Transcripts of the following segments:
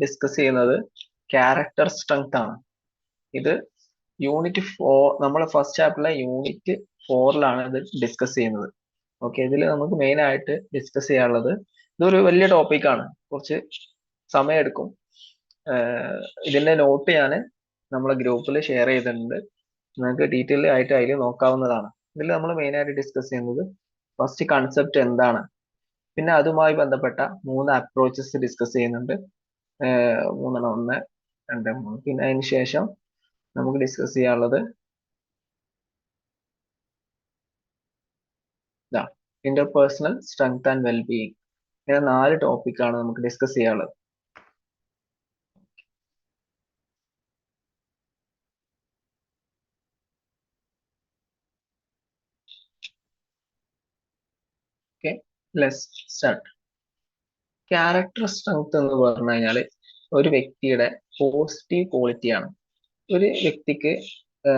Discuss ചെയ്യുന്നത് character strength ആണ്. ഇത് യൂണിറ്റ് 4, നമ്മൾ ഫസ്റ്റ് ചാപ്റ്ററിലെ യൂണിറ്റ് 4ലാണ് ഇത് ഡിസ്കസ് ചെയ്യുന്നത്. ഓക്കെ, ഇതിൽ നമുക്ക് മെയിൻ ആയിട്ട് ഡിസ്കസ് ചെയ്യാനുള്ളത്, ഇതൊരു വലിയ ടോപ്പിക്കാണ്, കുറച്ച് സമയമെടുക്കും. ഇതിന്റെ നോട്ട് ഞാൻ നമ്മളെ ഗ്രൂപ്പിൽ ഷെയർ ചെയ്തിട്ടുണ്ട്, നിങ്ങൾക്ക് ഡീറ്റെയിൽ ആയിട്ട് അതിൽ നോക്കാവുന്നതാണ്. ഇതിൽ നമ്മൾ മെയിൻ ആയിട്ട് ഡിസ്കസ് ചെയ്യുന്നത് ഫസ്റ്റ് കൺസെപ്റ്റ് എന്താണ്, പിന്നെ അതുമായി ബന്ധപ്പെട്ട 3 അപ്രോച്ചസ് ഡിസ്കസ് ചെയ്യുന്നുണ്ട്. 3 1 2 3. പിന്നെ അതിന് ശേഷം നമുക്ക് ഡിസ്കസ് ചെയ്യാനുള്ളത് ഇന്റർപേഴ്സണൽ സ്ട്രെങ്ത് ആൻഡ് വെൽബീയിങ്. ഇങ്ങനെ 4 ടോപ്പിക്കാണ് നമുക്ക് ഡിസ്കസ് ചെയ്യാനുള്ളത്. Okay, let's start. Character strength എന്ന് പറഞ്ഞു കഴിഞ്ഞാൽ ഒരു വ്യക്തിയുടെ പോസിറ്റീവ് ക്വാളിറ്റിയാണ്. ഒരു വ്യക്തിക്ക്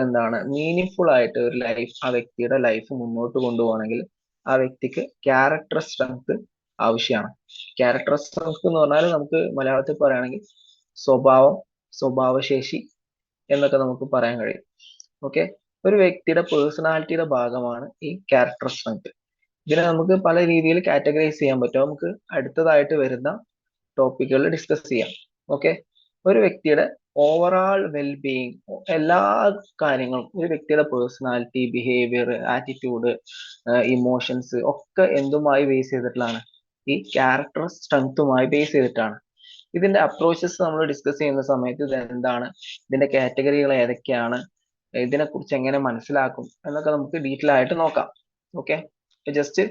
എന്താണ് മീനിങ് ആയിട്ട് ഒരു ലൈഫ്, ആ വ്യക്തിയുടെ ലൈഫ് മുന്നോട്ട് കൊണ്ടുപോകണമെങ്കിൽ ആ വ്യക്തിക്ക് ക്യാരക്ടർ സ്ട്രെങ്ത് ആവശ്യമാണ്. ക്യാരക്ടർ സ്ട്രെങ്ത് എന്ന് പറഞ്ഞാൽ നമുക്ക് മലയാളത്തിൽ പറയുകയാണെങ്കിൽ സ്വഭാവശേഷി എന്നൊക്കെ നമുക്ക് പറയാൻ കഴിയും. ഓക്കെ, ഒരു വ്യക്തിയുടെ പേഴ്സണാലിറ്റിയുടെ ഭാഗമാണ് ഈ ക്യാരക്ടർ സ്ട്രെങ്ത്. ഇതിനെ നമുക്ക് പല രീതിയിൽ കാറ്റഗറൈസ് ചെയ്യാൻ പറ്റും. നമുക്ക് അടുത്തതായിട്ട് വരുന്ന ടോപ്പിക്കുകളിൽ ഡിസ്കസ് ചെയ്യാം. ഓക്കെ, ഒരു വ്യക്തിയുടെ ഓവറാൾ വെൽബീയിങ്, എല്ലാ കാര്യങ്ങളും, ഒരു വ്യക്തിയുടെ പേഴ്സണാലിറ്റി, ബിഹേവിയർ, ആറ്റിറ്റ്യൂഡ്, ഇമോഷൻസ് ഒക്കെ എന്തുമായി ബേസ് ചെയ്തിട്ടുള്ളതാണ്? ഈ ക്യാരക്ടർ സ്ട്രെങ്ത്തുമായി ബേസ് ചെയ്തിട്ടാണ്. ഇതിന്റെ അപ്രോച്ചസ് നമ്മൾ ഡിസ്കസ് ചെയ്യുന്ന സമയത്ത് ഇത് എന്താണ്, ഇതിന്റെ കാറ്റഗറികൾ ഏതൊക്കെയാണ്, ഇതിനെക്കുറിച്ച് എങ്ങനെ മനസ്സിലാക്കും എന്നൊക്കെ നമുക്ക് ഡീറ്റെയിൽ ആയിട്ട് നോക്കാം. ഓക്കെ, ജസ്റ്റ്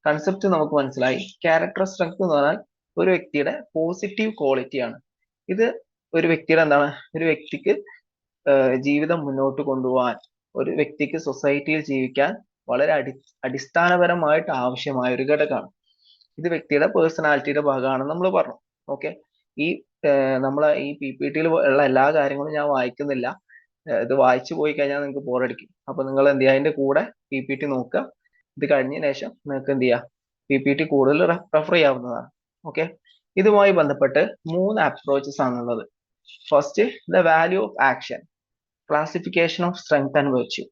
കൺസെപ്റ്റ് നമുക്ക് മനസ്സിലായി. ക്യാരക്ടർ സ്ട്രെങ്ത് എന്ന് പറഞ്ഞാൽ ഒരു വ്യക്തിയുടെ പോസിറ്റീവ് ക്വാളിറ്റിയാണ്. ഇത് ഒരു വ്യക്തിയുടെ എന്താണ്, ഒരു വ്യക്തിക്ക് ജീവിതം മുന്നോട്ട് കൊണ്ടുപോകാൻ, ഒരു വ്യക്തിക്ക് സൊസൈറ്റിയിൽ ജീവിക്കാൻ വളരെ അടിസ്ഥാനപരമായിട്ട് ആവശ്യമായ ഒരു ഘടകമാണ്. ഇത് വ്യക്തിയുടെ പേഴ്സണാലിറ്റിയുടെ ഭാഗമാണെന്ന് നമ്മൾ പറഞ്ഞു. ഓക്കെ, ഈ നമ്മളെ ഈ PPT ഉള്ള എല്ലാ കാര്യങ്ങളും ഞാൻ വായിക്കുന്നില്ല. ഇത് വായിച്ചു പോയി കഴിഞ്ഞാൽ നിങ്ങൾക്ക് ബോറടിക്കും. അപ്പൊ നിങ്ങൾ എന്ത് ചെയ്യുക, അതിന്റെ കൂടെ PPT നോക്കുക. ഇത് കഴിഞ്ഞതിന് ശേഷം നിങ്ങൾക്ക് എന്ത് ചെയ്യാം, PPT കൂടുതൽ റെഫർ ചെയ്യാവുന്നതാണ്. ഓക്കെ, ഇതുമായി ബന്ധപ്പെട്ട് 3 അപ്രോച്ചസ് ആണുള്ളത്. First, the value of action, classification of strength and virtue.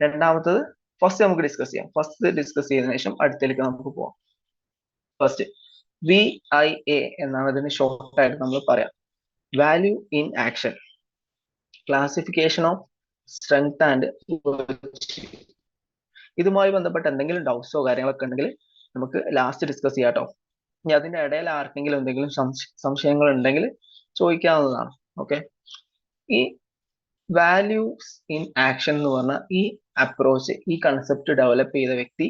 രണ്ടാമത്തത്, ഫസ്റ്റ് നമുക്ക് ഡിസ്കസ് ചെയ്യാം. ഫസ്റ്റ് ഡിസ്കസ് ചെയ്തതിനു ശേഷം അടുത്തേക്ക് നമുക്ക് പോവാം. ഫസ്റ്റ്, VIA എന്നാണ് ഇതിന് ഷോർട്ട് ആയിട്ട് നമ്മൾ പറയാം. Value in action, classification of strength and virtue. ഇതുമായി ബന്ധപ്പെട്ട എന്തെങ്കിലും ഡൗട്ട്സോ കാര്യങ്ങളൊക്കെ ഉണ്ടെങ്കിൽ നമുക്ക് ലാസ്റ്റ് ഡിസ്കസ് ചെയ്യാം കേട്ടോ. ഇനി അതിന്റെ ഇടയിൽ ആർക്കെങ്കിലും എന്തെങ്കിലും സംശയങ്ങൾ ഉണ്ടെങ്കിൽ ചോദിക്കാവുന്നതാണ്. ഓക്കെ, ഈ വാല്യൂസ് ഇൻ ആക്ഷൻ എന്ന് പറഞ്ഞ ഈ അപ്രോച്ച്, ഈ കൺസെപ്റ്റ് ഡെവലപ്പ് ചെയ്ത വ്യക്തി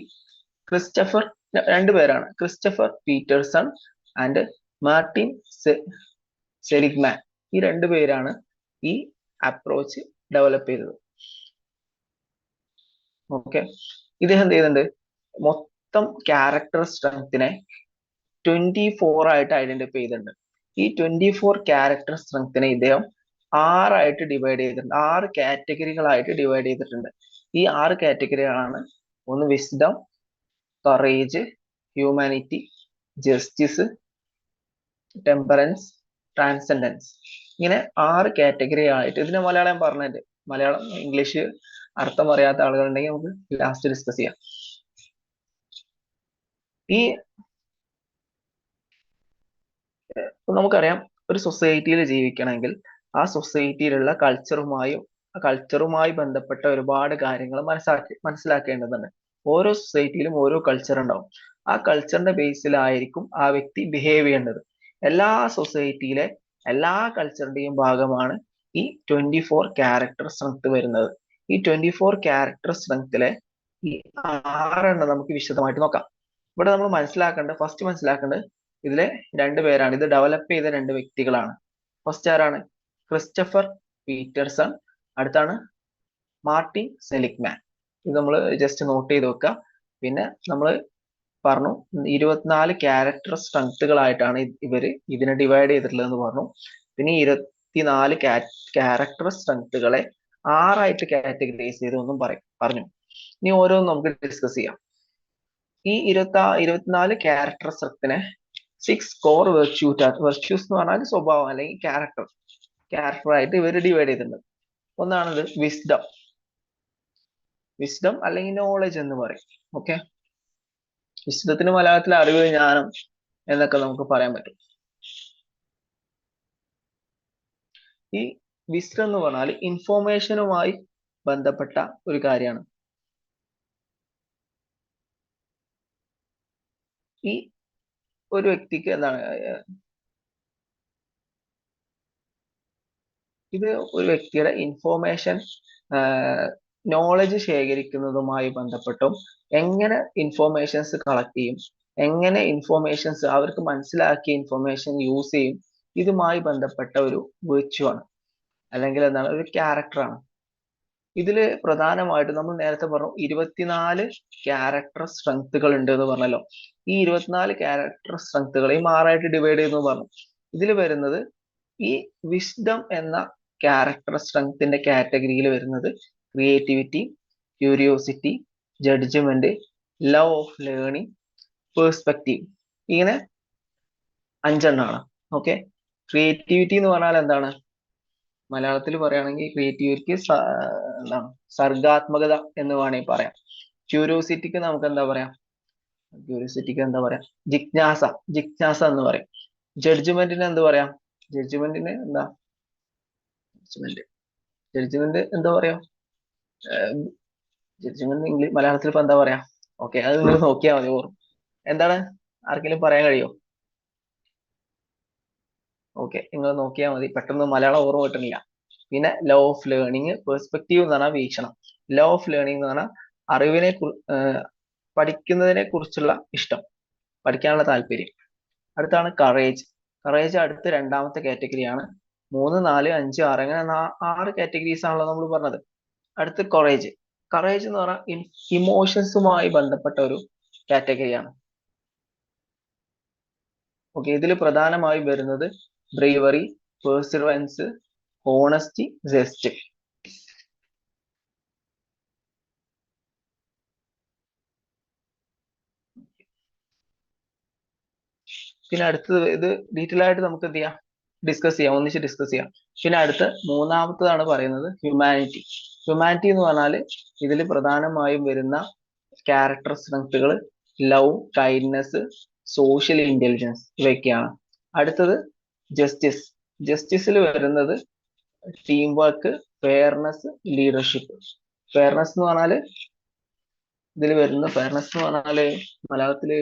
രണ്ടുപേരാണ്, Christopher Peterson and Martin Seligman. ഈ രണ്ടുപേരാണ് ഈ അപ്രോച്ച് ഡെവലപ്പ് ചെയ്തത്. ഓക്കെ, ഇദ്ദേഹം എന്ത് ചെയ്യുന്നുണ്ട്, മൊത്തം ക്യാരക്ടർ സ്ട്രെങ്ത്തിനെ 24 ആയിട്ട് ഐഡന്റിഫൈ ചെയ്തിട്ടുണ്ട്. ഈ 24 ക്യാരക്ടർ സ്ട്രെങ്ത്തിനെ ഇദ്ദേഹം 6 ആയിട്ട് ഡിവൈഡ് ചെയ്തിട്ടുണ്ട്, 6 കാറ്റഗറികളായിട്ട് ഡിവൈഡ് ചെയ്തിട്ടുണ്ട്. ഈ 6 കാറ്റഗറികളാണ്: ഒന്ന് wisdom, courage, humanity, justice, temperance, transcendence. ഇങ്ങനെ 6 കാറ്റഗറി ആയിട്ട്. ഇതിന്റെ മലയാളം പറഞ്ഞിട്ട്, മലയാളം ഇംഗ്ലീഷ് അർത്ഥം അറിയാത്ത ആളുകളുണ്ടെങ്കിൽ നമുക്ക് ലാസ്റ്റ് ഡിസ്കസ് ചെയ്യാം. ഈ നമുക്കറിയാം, ഒരു സൊസൈറ്റിയിൽ ജീവിക്കണമെങ്കിൽ ആ സൊസൈറ്റിയിലുള്ള കൾച്ചറുമായി ബന്ധപ്പെട്ട ഒരുപാട് കാര്യങ്ങൾ മനസ്സിലാക്കേണ്ടതുണ്ട്. ഓരോ സൊസൈറ്റിയിലും ഓരോ കൾച്ചർ ഉണ്ടാവും. ആ കൾച്ചറിന്റെ ബേസിലായിരിക്കും ആ വ്യക്തി ബിഹേവ് ചെയ്യേണ്ടത്. എല്ലാ സൊസൈറ്റിയിലെ എല്ലാ കൾച്ചറിന്റെയും ഭാഗമാണ് ഈ 24 ക്യാരക്ടർ സ്ട്രെങ്ത് വരുന്നത്. ഈ 24 ക്യാരക്ടർ സ്ട്രെങ്ത്തിലെ ഈ 6 നമുക്ക് വിശദമായിട്ട് നോക്കാം. ഇവിടെ നമ്മൾ ഫസ്റ്റ് മനസ്സിലാക്കേണ്ടത് ഇതിലെ 2 പേരാണ്. ഇത് ഡെവലപ്പ് ചെയ്ത 2 വ്യക്തികളാണ്. ഫസ്റ്റ് ആരാണ്? ക്രിസ്റ്റഫർ പീറ്റേഴ്സൺ, അടുത്താണ് മാർട്ടിൻ സെലിഗ്മാൻ. ഇത് നമ്മൾ ജസ്റ്റ് നോട്ട് ചെയ്ത് വെക്കുക. പിന്നെ നമ്മൾ പറഞ്ഞു 24 ക്യാരക്ടർ സ്ട്രെങ്ത്തുകളായിട്ടാണ് ഇതിനെ ഡിവൈഡ് ചെയ്തിട്ടുള്ളതെന്ന് പറഞ്ഞു. പിന്നെ 24 ക്യാരക്ടർ സ്ട്രെങ്ത്തുകളെ 6 ആയിട്ട് കാറ്റഗറൈസ് ചെയ്തൊന്നും പറഞ്ഞു. ഇനി ഓരോന്നും നമുക്ക് ഡിസ്കസ് ചെയ്യാം. ഈ 24 ക്യാരക്ടർ സ്ട്രെങ്ത്തിനെ സിക്സ് കോർ വെർച്യൂസ് എന്ന് പറഞ്ഞാൽ സ്വഭാവം അല്ലെങ്കിൽ ക്യാരക്ടർ ആയിട്ട് ഇവർ ഡിവൈഡ് ചെയ്തിട്ടുണ്ട്. ഒന്നാണത് വിസ്ഡം അല്ലെങ്കിൽ നോളജ് എന്ന് പറയും. ഓക്കെ, വിസ്ഡത്തിന് മലയാളത്തിൽ അറിവ്, ജ്ഞാനം എന്നൊക്കെ നമുക്ക് പറയാൻ പറ്റും. ഈ വിസ്ഡം എന്ന് പറഞ്ഞാൽ ഇൻഫോർമേഷനുമായി ബന്ധപ്പെട്ട ഒരു കാര്യമാണ്. ഈ ഒരു വ്യക്തിക്ക് എന്താണ് ഇത് ഒരു വ്യക്തിയുടെ ഇൻഫോർമേഷൻ നോളജ് ശേഖരിക്കുന്നതുമായി ബന്ധപ്പെട്ടും എങ്ങനെ ഇൻഫോർമേഷൻസ് കളക്ട് ചെയ്യും, എങ്ങനെ ഇൻഫോർമേഷൻസ് അവർക്ക് മനസ്സിലാക്കിയ ഇൻഫോർമേഷൻ യൂസ് ചെയ്യും, ഇതുമായി ബന്ധപ്പെട്ട ഒരു വിർച്വ ആണ്, അല്ലെങ്കിൽ എന്താണ് ഒരു ക്യാരക്ടറാണ്. ഇതില് പ്രധാനമായിട്ട് നമ്മൾ നേരത്തെ പറഞ്ഞു 24 ക്യാരക്ടർ സ്ട്രെങ്ത്തുകൾ ഉണ്ട് എന്ന് പറഞ്ഞല്ലോ. ഈ 24 ക്യാരക്ടർ സ്ട്രെങ്ത്തുകളെയും 6ആയിട്ട് ഡിവൈഡ് ചെയ്യുന്നു പറഞ്ഞു. ഇതിൽ വരുന്നത് ഈ വിസ്ഡം എന്ന ക്യാരക്ടർ സ്ട്രെങ്ത്തിന്റെ കാറ്റഗറിയിൽ വരുന്നത് creativity, curiosity, judgement, love of learning, perspective, ഇങ്ങനെ 5 ഓക്കെ. ക്രിയേറ്റിവിറ്റി എന്ന് പറഞ്ഞാൽ എന്താണ്? മലയാളത്തിൽ പറയുകയാണെങ്കിൽ ക്രിയേറ്റിവിറ്റിക്ക് എന്താണ് സർഗാത്മകത എന്ന് വേണമെങ്കിൽ പറയാം. ക്യൂരിയോസിറ്റിക്ക് നമുക്ക് എന്താ പറയാം? ജിജ്ഞാസ എന്ന് പറയും. ജഡ്ജ്മെന്റിന് എന്ത് പറയാം? ജഡ്ജ്മെന്റിന് എന്താ ജഡ്ജ്മെന്റ് എന്താ പറയാ? ജഡ്ജ്മെന്റ് മലയാളത്തിൽ ഇപ്പൊ എന്താ പറയാ? ഓക്കെ, അത് നിങ്ങൾ നോക്കിയാൽ മതി. ഓർമ്മ എന്താണ്? ആർക്കെങ്കിലും പറയാൻ കഴിയോ? ഓക്കെ, നിങ്ങൾ നോക്കിയാൽ മതി, പെട്ടെന്ന് മലയാളം ഓർമ്മ കിട്ടുന്നില്ല. പിന്നെ ലോ ഓഫ് ലേണിംഗ്, പെർസ്പെക്റ്റീവ് എന്ന് പറഞ്ഞാൽ വീക്ഷണം. ലോ ഓഫ് ലേണിംഗ് എന്ന് പറഞ്ഞാൽ അറിവിനെ പഠിക്കുന്നതിനെ കുറിച്ചുള്ള ഇഷ്ടം, പഠിക്കാനുള്ള താല്പര്യം. അടുത്താണ് കറേജ് അടുത്ത രണ്ടാമത്തെ കാറ്റഗറിയാണ്. 3, 4, 5, 6 അങ്ങനെ 6 കാറ്റഗറീസ് ആണല്ലോ നമ്മൾ പറഞ്ഞത്. അടുത്ത് കറേജ് എന്ന് പറഞ്ഞാൽ ഇമോഷൻസുമായി ബന്ധപ്പെട്ട ഒരു കാറ്റഗറിയാണ്. ഓക്കെ, ഇതിൽ പ്രധാനമായും വരുന്നത് ബ്രേവറി, പെർസിവറൻസ്, ഹോണസ്റ്റി, ജസ്റ്റ്. പിന്നെ അടുത്തത് ഇത് ഡീറ്റെയിൽ ആയിട്ട് നമുക്ക് എന്ത് ചെയ്യാം, ഒന്നിച്ച് ഡിസ്കസ് ചെയ്യാം. പിന്നെ അടുത്ത മൂന്നാമത്തതാണ് പറയുന്നത് ഹ്യൂമാനിറ്റി എന്ന് പറഞ്ഞാൽ ഇതിൽ പ്രധാനമായും വരുന്ന ക്യാരക്ടർ സ്ട്രെങ്ത്തുകൾ ലവ്, കൈൻഡ്നെസ്, സോഷ്യൽ ഇന്റലിജൻസ്, ഇവയൊക്കെയാണ്. അടുത്തത് ജസ്റ്റിസിൽ വരുന്നത് team work, fairness, leadership. Fairness എന്ന് പറഞ്ഞാല് മലയാളത്തില്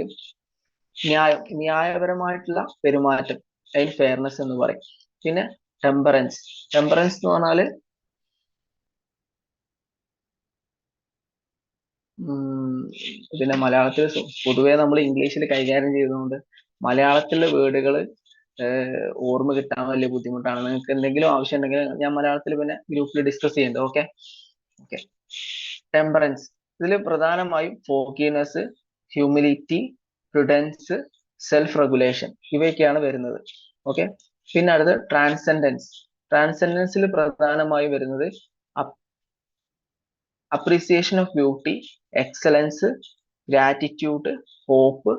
ന്യായപരമായിട്ടുള്ള പെരുമാറ്റം, അതിന് ഫെയർനെസ് എന്ന് പറയും. പിന്നെ ടെമ്പറൻസ് എന്ന് പറഞ്ഞാല് പിന്നെ മലയാളത്തിൽ പൊതുവെ നമ്മൾ ഇംഗ്ലീഷിൽ കൈകാര്യം ചെയ്തുകൊണ്ട് മലയാളത്തിലെ വേർഡുകൾ ഓർമ്മ കിട്ടാൻ വലിയ ബുദ്ധിമുട്ടാണ്. നിങ്ങൾക്ക് എന്തെങ്കിലും ആവശ്യം ഉണ്ടെങ്കിൽ ഞാൻ മലയാളത്തിൽ പിന്നെ ഗ്രൂപ്പിൽ ഡിസ്കസ് ചെയ്യുന്നുണ്ട്. ഓക്കെ. ടെമ്പറൻസ് ഇതിൽ പ്രധാനമായും forgiveness, humility, prudence, self regulation, ഇവയൊക്കെയാണ് വരുന്നത്. ഓക്കെ. പിന്നെ അടുത്ത് ട്രാൻസെൻഡൻസിൽ പ്രധാനമായും വരുന്നത് appreciation of beauty, excellence, gratitude, hope,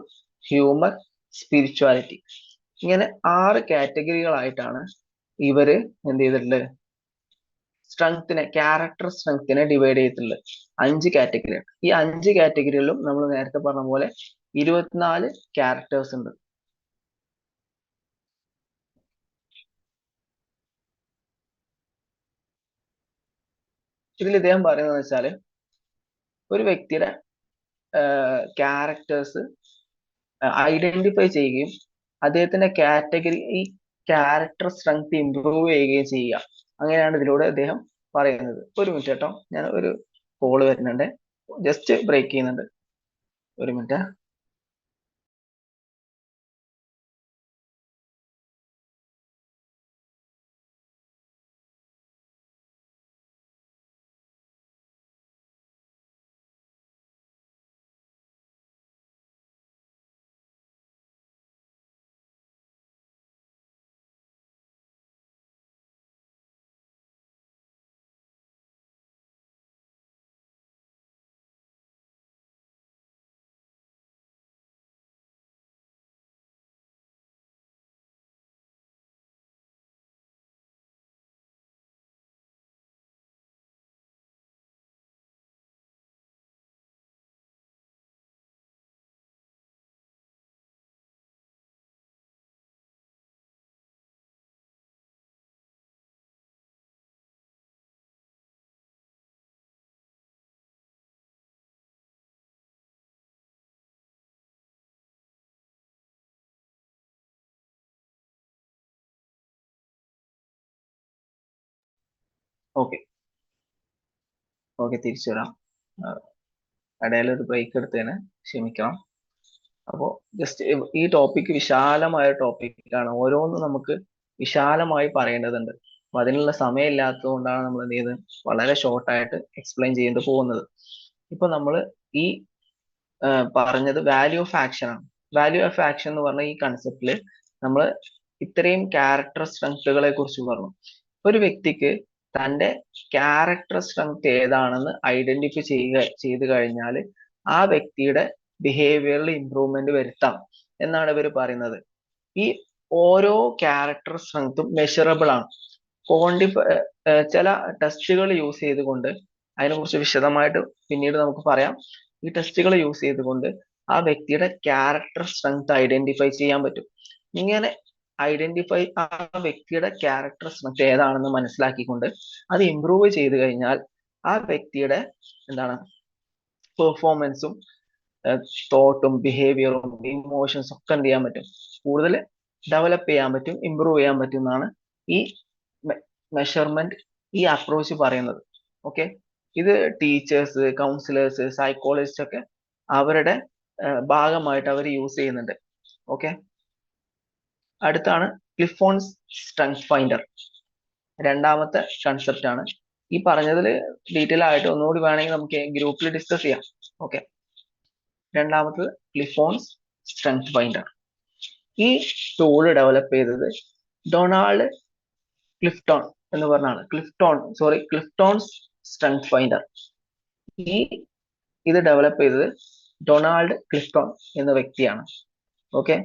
humour, spirituality. ഇങ്ങനെ 6 കാറ്റഗറികളായിട്ടാണ് ഇവര് എന്ത് ചെയ്തിട്ടുള്ളത്, ക്യാരക്ടർ സ്ട്രെങ്ത്തിനെ ഡിവൈഡ് ചെയ്തിട്ടുള്ളത്. 5 കാറ്റഗറിയാണ്. ഈ 5 കാറ്റഗറികളിലും നമ്മൾ നേരത്തെ പറഞ്ഞ പോലെ 24 ക്യാരക്ടേഴ്സ് ഉണ്ട്. ഇതിൽ ഇദ്ദേഹം പറയുന്നത് വെച്ചാല് ഒരു വ്യക്തിയുടെ ക്യാരക്ടേഴ്സ് ഐഡന്റിഫൈ ചെയ്യുകയും അദ്ദേഹത്തിന്റെ ഈ ക്യാരക്ടർ സ്ട്രെങ്ത് ഇംപ്രൂവ് ചെയ്യുകയും ചെയ്യുക. അങ്ങനെയാണ് ഇതിലൂടെ അദ്ദേഹം പറയുന്നത്. ഒരു മിനിറ്റ് കേട്ടോ, ഞാൻ ഒരു കോള് വരുന്നുണ്ട്, ജസ്റ്റ് ബ്രേക്ക് ചെയ്യുന്നുണ്ട്, ഒരു മിനിറ്റ്. ഓക്കെ ഓക്കെ, തിരിച്ചു വരാം. ഇടയിൽ ഒരു ബ്രേക്ക് എടുത്തതിന് ക്ഷമിക്കണം. അപ്പോൾ ജസ്റ്റ് ഈ ടോപ്പിക് വിശാലമായ ടോപ്പിക്കാണ്, ഓരോന്നും നമുക്ക് വിശാലമായി പറയേണ്ടതുണ്ട്. അപ്പൊ അതിനുള്ള സമയം ഇല്ലാത്തത് കൊണ്ടാണ് നമ്മൾ എന്ത് ചെയ്യുന്നത്, വളരെ ഷോർട്ടായിട്ട് എക്സ്പ്ലെയിൻ ചെയ്ത് പോകുന്നത്. ഇപ്പൊ നമ്മൾ ഈ പറഞ്ഞത് വാല്യൂ ഓഫ് ആക്ഷൻ ആണ്. വാല്യൂ ഓഫ് ആക്ഷൻ എന്ന് പറഞ്ഞ ഈ കൺസെപ്റ്റില് നമ്മൾ ഇത്രയും ക്യാരക്ടർ സ്ട്രെങ്ത്തുകളെ കുറിച്ച് പറഞ്ഞു. ഒരു വ്യക്തിക്ക് തന്റെ ക്യാരക്ടർ സ്ട്രെങ്ത് ഏതാണെന്ന് ഐഡന്റിഫൈ ചെയ്ത് കഴിഞ്ഞാൽ ആ വ്യക്തിയുടെ ബിഹേവിയറിൽ ഇംപ്രൂവ്മെന്റ് വരുത്താം എന്നാണ് ഇവർ പറയുന്നത്. ഈ ഓരോ ക്യാരക്ടർ സ്ട്രെങ്ത്തും മെഷറബിൾ ആണ്. ക്വാണ്ടിഫൈ ചില ടെസ്റ്റുകൾ യൂസ് ചെയ്തുകൊണ്ട്, അതിനെക്കുറിച്ച് വിശദമായിട്ട് പിന്നീട് നമുക്ക് പറയാം. ഈ ടെസ്റ്റുകൾ യൂസ് ചെയ്തുകൊണ്ട് ആ വ്യക്തിയുടെ ക്യാരക്ടർ സ്ട്രെങ്ത് ഐഡന്റിഫൈ ചെയ്യാൻ പറ്റും. ഇങ്ങനെ ഐഡന്റിഫൈ ആ വ്യക്തിയുടെ ക്യാരക്ടർ സ്ട്രെങ്ത് ഏതാണെന്ന് മനസ്സിലാക്കിക്കൊണ്ട് അത് ഇംപ്രൂവ് ചെയ്ത് കഴിഞ്ഞാൽ ആ വ്യക്തിയുടെ എന്താണ് പെർഫോമൻസും തോട്ടും ബിഹേവിയറും ഇമോഷൻസും ഒക്കെ എന്ത് ചെയ്യാൻ പറ്റും, കൂടുതൽ ഡെവലപ്പ് ചെയ്യാൻ പറ്റും, ഇമ്പ്രൂവ് ചെയ്യാൻ പറ്റും എന്നാണ് ഈ മെഷർമെന്റ്, ഈ അപ്രോച്ച് പറയുന്നത്. ഓക്കെ, ഇത് ടീച്ചേഴ്സ്, കൗൺസിലേഴ്സ്, സൈക്കോളജിസ്റ്റ് ഒക്കെ അവരുടെ ഭാഗമായിട്ട് അവർ യൂസ് ചെയ്യുന്നുണ്ട്. ഓക്കെ, അടുത്താണ് ക്ലിഫോൺസ് സ്ട്രെങ്ത് ഫൈൻഡർ. രണ്ടാമത്തെ കൺസെപ്റ്റ് ആണ്. ഈ പറഞ്ഞതിൽ ഡീറ്റെയിൽ ആയിട്ട് ഒന്നുകൂടി വേണമെങ്കിൽ നമുക്ക് ഗ്രൂപ്പിൽ ഡിസ്കസ് ചെയ്യാം. ഓക്കെ, രണ്ടാമത്തത് ക്ലിഫോൺസ് സ്ട്രെങ്ത് ഫൈൻഡർ. ഈ ടൂള് ഡെവലപ്പ് ചെയ്തത് ഡൊണാൾഡ് ക്ലിഫ്റ്റോൺ എന്ന് പറഞ്ഞാണ്. ക്ലിഫ്റ്റോൺസ് സ്ട്രെങ്ത് ഫൈൻഡർ. ഇത് ഡെവലപ്പ് ചെയ്തത് ഡൊണാൾഡ് ക്ലിഫ്റ്റോൺ എന്ന വ്യക്തിയാണ്. ഓക്കെ,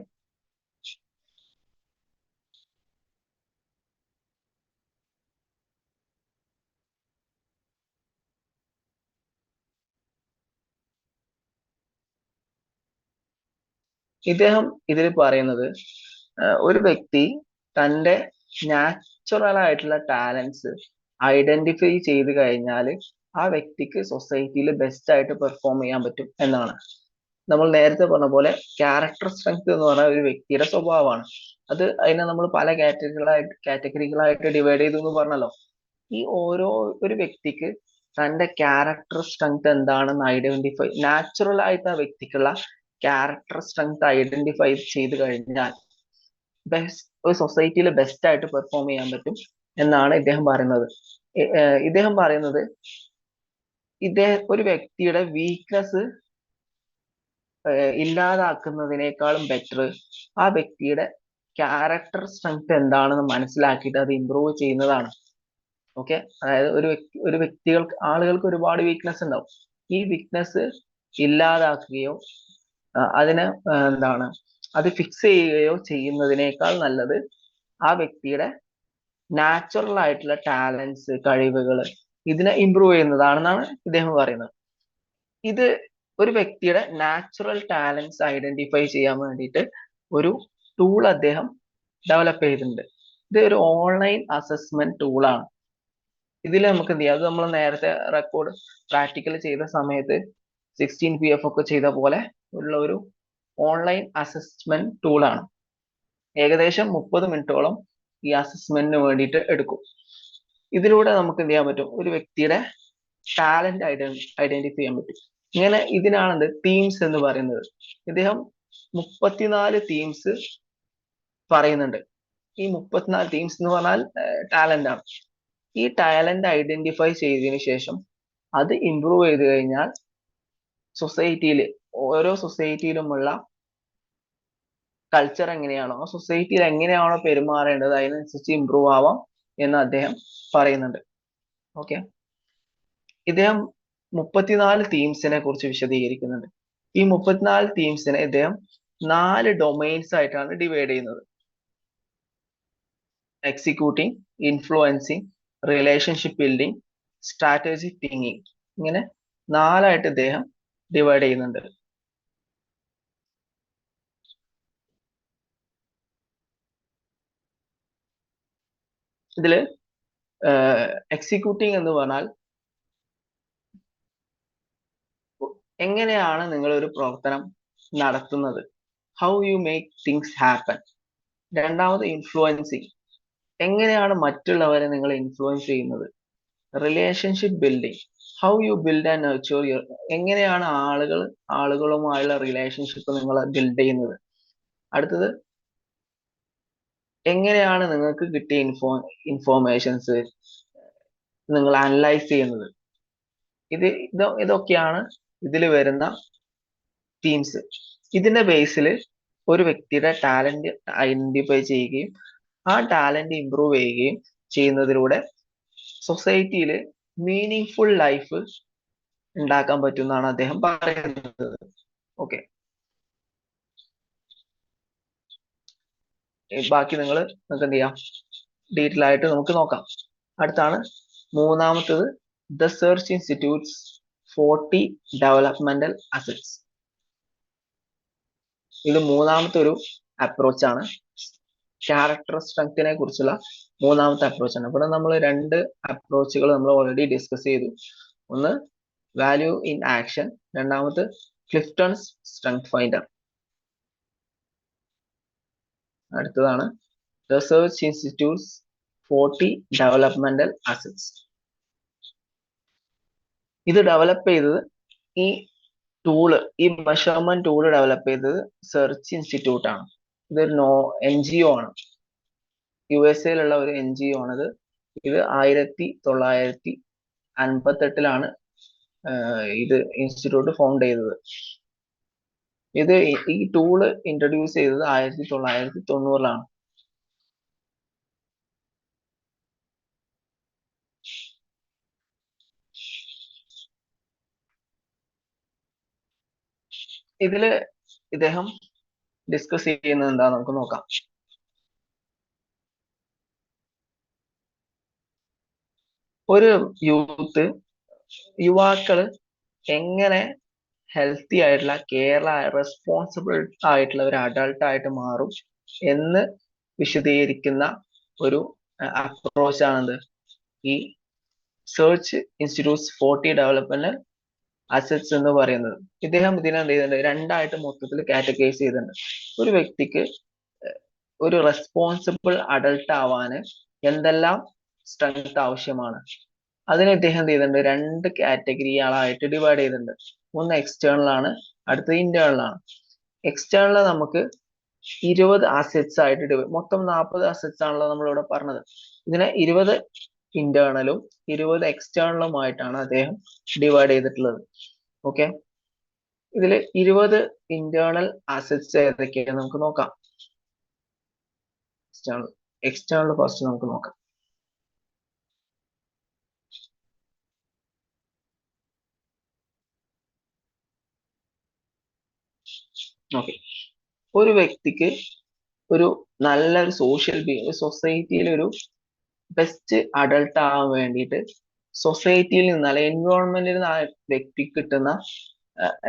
ഇദ്ദേഹം ഇതിൽ പറയുന്നത് ഒരു വ്യക്തി തന്റെ നാച്ചുറൽ ആയിട്ടുള്ള ടാലൻസ് ഐഡന്റിഫൈ ചെയ്ത് കഴിഞ്ഞാൽ ആ വ്യക്തിക്ക് സൊസൈറ്റിയിൽ ബെസ്റ്റ് ആയിട്ട് പെർഫോം ചെയ്യാൻ പറ്റും എന്നാണ്. നമ്മൾ നേരത്തെ പറഞ്ഞ പോലെ ക്യാരക്ടർ സ്ട്രെങ്ത് എന്ന് പറഞ്ഞാൽ ഒരു വ്യക്തിയുടെ സ്വഭാവമാണ്. അതിനെ നമ്മൾ പല കാറ്റഗറികളായിട്ട് ഡിവൈഡ് ചെയ്തു എന്ന് പറഞ്ഞല്ലോ. ഈ ഒരു വ്യക്തിക്ക് തന്റെ ക്യാരക്ടർ സ്ട്രെങ്ത് എന്താണെന്ന് ഐഡന്റിഫൈ, നാച്ചുറൽ ആയിട്ട് ആ വ്യക്തിക്കുള്ള ക്യാരക്ടർ സ്ട്രെങ്ത് ഐഡന്റിഫൈ ചെയ്ത് കഴിഞ്ഞാൽ ഒരു സൊസൈറ്റിയിൽ ബെസ്റ്റ് ആയിട്ട് പെർഫോം ചെയ്യാൻ പറ്റും എന്നാണ് ഇദ്ദേഹം പറയുന്നത്. ഇദ്ദേഹം പറയുന്നത് ഒരു വ്യക്തിയുടെ വീക്ക്നെസ് ഇല്ലാതാക്കുന്നതിനേക്കാളും ബെറ്റർ ആ വ്യക്തിയുടെ ക്യാരക്ടർ സ്ട്രെങ്ത് എന്താണെന്ന് മനസ്സിലാക്കിയിട്ട് അത് ഇമ്പ്രൂവ് ചെയ്യുന്നതാണ്. ഓക്കെ, അതായത് ആളുകൾക്ക് ഒരുപാട് വീക്ക്നെസ് ഉണ്ടാവും. ഈ വീക്ക്നെസ് ഇല്ലാതാക്കുകയോ അതിനെ അത് ഫിക്സ് ചെയ്യുകയോ ചെയ്യുന്നതിനേക്കാൾ നല്ലത് ആ വ്യക്തിയുടെ നാച്ചുറൽ ആയിട്ടുള്ള ടാലൻസ്, കഴിവുകൾ ഇതിനെ ഇമ്പ്രൂവ് ചെയ്യുന്നതാണെന്നാണ് ഇദ്ദേഹം പറയുന്നത്. ഇത് ഒരു വ്യക്തിയുടെ നാച്ചുറൽ ടാലൻസ് ഐഡന്റിഫൈ ചെയ്യാൻ വേണ്ടിയിട്ട് ഒരു ടൂൾ അദ്ദേഹം ഡെവലപ്പ് ചെയ്തിട്ടുണ്ട്. ഇത് ഒരു ഓൺലൈൻ അസസ്മെന്റ് ടൂളാണ്. ഇതിൽ നമുക്ക് എന്ത് ചെയ്യാം, അത് നമ്മൾ നേരത്തെ പ്രാക്ടിക്കൽ ചെയ്ത സമയത്ത് 16PF ഒക്കെ ചെയ്ത പോലെ ഉള്ള ഒരു ഓൺലൈൻ അസസ്മെന്റ് ടൂളാണ്. ഏകദേശം 30 മിനിറ്റോളം ഈ അസസ്മെന്റിന് വേണ്ടിയിട്ട് എടുക്കും. ഇതിലൂടെ നമുക്ക് എന്ത് ചെയ്യാൻ പറ്റും, ഒരു വ്യക്തിയുടെ ടാലന്റ് ഐഡന്റിഫൈ ചെയ്യാൻ പറ്റും. ഇതിനാണ് തീംസ് എന്ന് പറയുന്നത്. ഇദ്ദേഹം 34 തീംസ് പറയുന്നുണ്ട്. ഈ 34 തീംസ് എന്ന് പറഞ്ഞാൽ ടാലന്റ് ആണ്. ഈ ടാലന്റ് ഐഡന്റിഫൈ ചെയ്തതിനു ശേഷം അത് ഇംപ്രൂവ് ചെയ്ത് കഴിഞ്ഞാൽ ഓരോ സൊസൈറ്റിയിലുമുള്ള കൾച്ചർ എങ്ങനെയാണോ, ആ സൊസൈറ്റിയിൽ എങ്ങനെയാണോ പെരുമാറേണ്ടത് അതിനനുസരിച്ച് ഇംപ്രൂവ് ആവാം എന്ന് അദ്ദേഹം പറയുന്നുണ്ട്. ഓക്കെ, ഇദ്ദേഹം 34 തീംസിനെ കുറിച്ച് വിശദീകരിക്കുന്നുണ്ട്. ഈ 34 തീംസിനെ ഇദ്ദേഹം 4 ഡൊമൈൻസ് ആയിട്ടാണ് ഡിവൈഡ് ചെയ്യുന്നത്. Executing, influencing, relationship building, strategic thinking. ഇങ്ങനെ 4ആയിട്ട് ഇദ്ദേഹം ഡിവൈഡ് ചെയ്യുന്നുണ്ട്. ഇതില് എക്സിക്യൂട്ടിംഗ് എന്ന് പറഞ്ഞാൽ എങ്ങനെയാണ് നിങ്ങൾ ഒരു പ്രവർത്തനം നടത്തുന്നത്, how you make things happen. രണ്ടാമത് ഇൻഫ്ലുവൻസിങ്, എങ്ങനെയാണ് മറ്റുള്ളവരെ നിങ്ങൾ ഇൻഫ്ലുവൻസ് ചെയ്യുന്നത്. Relationship building, how you build and nurture your, എങ്ങനെയാണ് ആളുകളുമായുള്ള റിലേഷൻഷിപ്പ് നിങ്ങൾ ബിൽഡ് ചെയ്യുന്നത്. അടുത്തത്, എങ്ങനെയാണ് നിങ്ങൾക്ക് കിട്ടിയ ഇൻഫോർമേഷൻസ് നിങ്ങൾ അനലൈസ് ചെയ്യുന്നത്. ഇതൊക്കെയാണ് ഇതിൽ വരുന്ന തീംസ്. ഇതിന്റെ ബേസിൽ ഒരു വ്യക്തിയുടെ ടാലന്റ് ഐഡന്റിഫൈ ചെയ്യുകയും ആ ടാലന്റ് ഇംപ്രൂവ് ചെയ്യുകയും ചെയ്യുന്നതിലൂടെ സൊസൈറ്റിയിൽ മീനിങ് ഫുൾ ലൈഫ് ഉണ്ടാക്കാൻ പറ്റുമെന്നാണ് അദ്ദേഹം പറയുന്നത്. ഓക്കെ, ബാക്കി നിങ്ങൾക്ക് എന്ത് ചെയ്യാം, ഡീറ്റെയിൽ ആയിട്ട് നമുക്ക് നോക്കാം. അടുത്താണ് മൂന്നാമത്തത്, the search institutes 40 developmental assets. ഇത് മൂന്നാമത്തെ ഒരു അപ്രോച്ച് ആണ്, ക്യാരക്ടർ സ്ട്രെങ്തിനെ കുറിച്ചുള്ള മൂന്നാമത്തെ അപ്രോച്ച് ആണ്. ഇവിടെ നമ്മൾ രണ്ട് അപ്രോച്ചുകൾ നമ്മൾ ഓൾറെഡി ഡിസ്കസ് ചെയ്തു. ഒന്ന് വാല്യൂ ഇൻ ആക്ഷൻ, രണ്ടാമത് ക്ലിഫ്റ്റൺസ് സ്ട്രെങ്ത് ഫൈൻഡർ. അടുത്തതാണ് the search institutes 40 developmental assets. ഇത് ഡെവലപ്പ് ചെയ്തത്, ഈ ടൂള്, ഈ മെഷർമെന്റ് ടൂള് ഡെവലപ്പ് ചെയ്തത് സെർച്ച് ഇൻസ്റ്റിറ്റ്യൂട്ട് ആണ്. ഇതൊരു NGO ആണ്, USA ഒരു NGO ആണിത്. ഇത് 1958 ഇത് ഇൻസ്റ്റിറ്റ്യൂട്ട് ഫൗണ്ട് ചെയ്തത്. ഈ ടൂള് ഇൻട്രൊഡ്യൂസ് ചെയ്തത് 1990. ഇതില് ഇദ്ദേഹം ഡിസ്കസ് ചെയ്യുന്നത് എന്താ നമുക്ക് നോക്കാം. ഒരു യുവാക്കള് എങ്ങനെ ഹെൽത്തി ആയിട്ടുള്ള റെസ്പോൺസിബിൾ ആയിട്ടുള്ള ഒരു അഡൾട്ട് ആയിട്ട് മാറും എന്ന് വിശദീകരിക്കുന്ന ഒരു അപ്രോച്ച് ആണെന്ത്, ഈ സെർച്ച് ഇൻസ്റ്റിറ്റ്യൂട്ട്സ് 40 ഡെവലപ്മെന്റ് അസറ്റ്സ് എന്ന് പറയുന്നത്. ഇദ്ദേഹം ഇതിനെ എന്ത് ചെയ്തിട്ടുണ്ട്, രണ്ടായിട്ട് മൊത്തത്തിൽ കാറ്റഗറൈസ് ചെയ്തിട്ടുണ്ട്. ഒരു വ്യക്തിക്ക് ഒരു റെസ്പോൺസിബിൾ അഡൾട്ട് ആവാന് എന്തെല്ലാം സ്ട്രെങ്ത് ആവശ്യമാണ്, അതിനെ ഇദ്ദേഹം എന്ത് ചെയ്തിട്ടുണ്ട്, രണ്ട് കാറ്റഗറികളായിട്ട് ഡിവൈഡ് ചെയ്തിട്ടുണ്ട്. ഒന്ന് എക്സ്റ്റേണൽ ആണ്, അടുത്തത് ഇന്റേണൽ ആണ്. എക്സ്റ്റേണൽ നമുക്ക് 20 അസറ്റ്സ് ആയിട്ട് മൊത്തം 40 അസറ്റ്സ് ആണല്ലോ നമ്മളിവിടെ പറഞ്ഞത്. ഇതിനെ 20 ഇന്റേണലും 20 എക്സ്റ്റേണലുമായിട്ടാണ് അദ്ദേഹം ഡിവൈഡ് ചെയ്തിട്ടുള്ളത്. ഓക്കെ, ഇതിൽ 20 ഇന്റേണൽ അസറ്റ്സ് ഏതൊക്കെയാണ് നമുക്ക് നോക്കാം. എക്സ്റ്റേണൽ ഫസ്റ്റ് നമുക്ക് നോക്കാം. ഓക്കെ, ഒരു വ്യക്തിക്ക് ഒരു നല്ലൊരു സോഷ്യൽ സൊസൈറ്റിയിൽ ഒരു ബെസ്റ്റ് അഡൾട്ട് ആവാൻ വേണ്ടിയിട്ട് സൊസൈറ്റിയിൽ നിന്ന് അല്ലെ എൻവയോൺമെന്റിൽ നിന്ന് ആ വ്യക്തിക്ക് കിട്ടുന്ന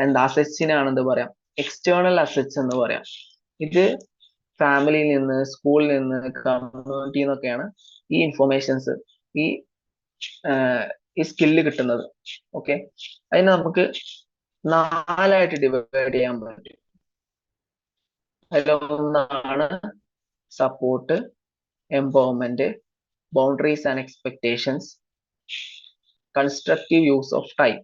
എന്താ അസറ്റ്സിനാണ് എന്ത് പറയാം, എക്സ്റ്റേണൽ അസറ്റ്സ് എന്ന് പറയാം. ഇത് ഫാമിലിയിൽ നിന്ന്, സ്കൂളിൽ നിന്ന്, കമ്മ്യൂണിറ്റിയിൽ നിന്നൊക്കെയാണ് ഈ ഇൻഫോർമേഷൻസ്, ഈ സ്കില്ല് കിട്ടുന്നത്. ഓക്കെ, അതിന് നമുക്ക് 4ആയിട്ട് ഡിവൈഡ് ചെയ്യാൻ പറ്റും. അതിലൊന്നാണ് support, empowerment, boundaries and expectations, constructive use of time.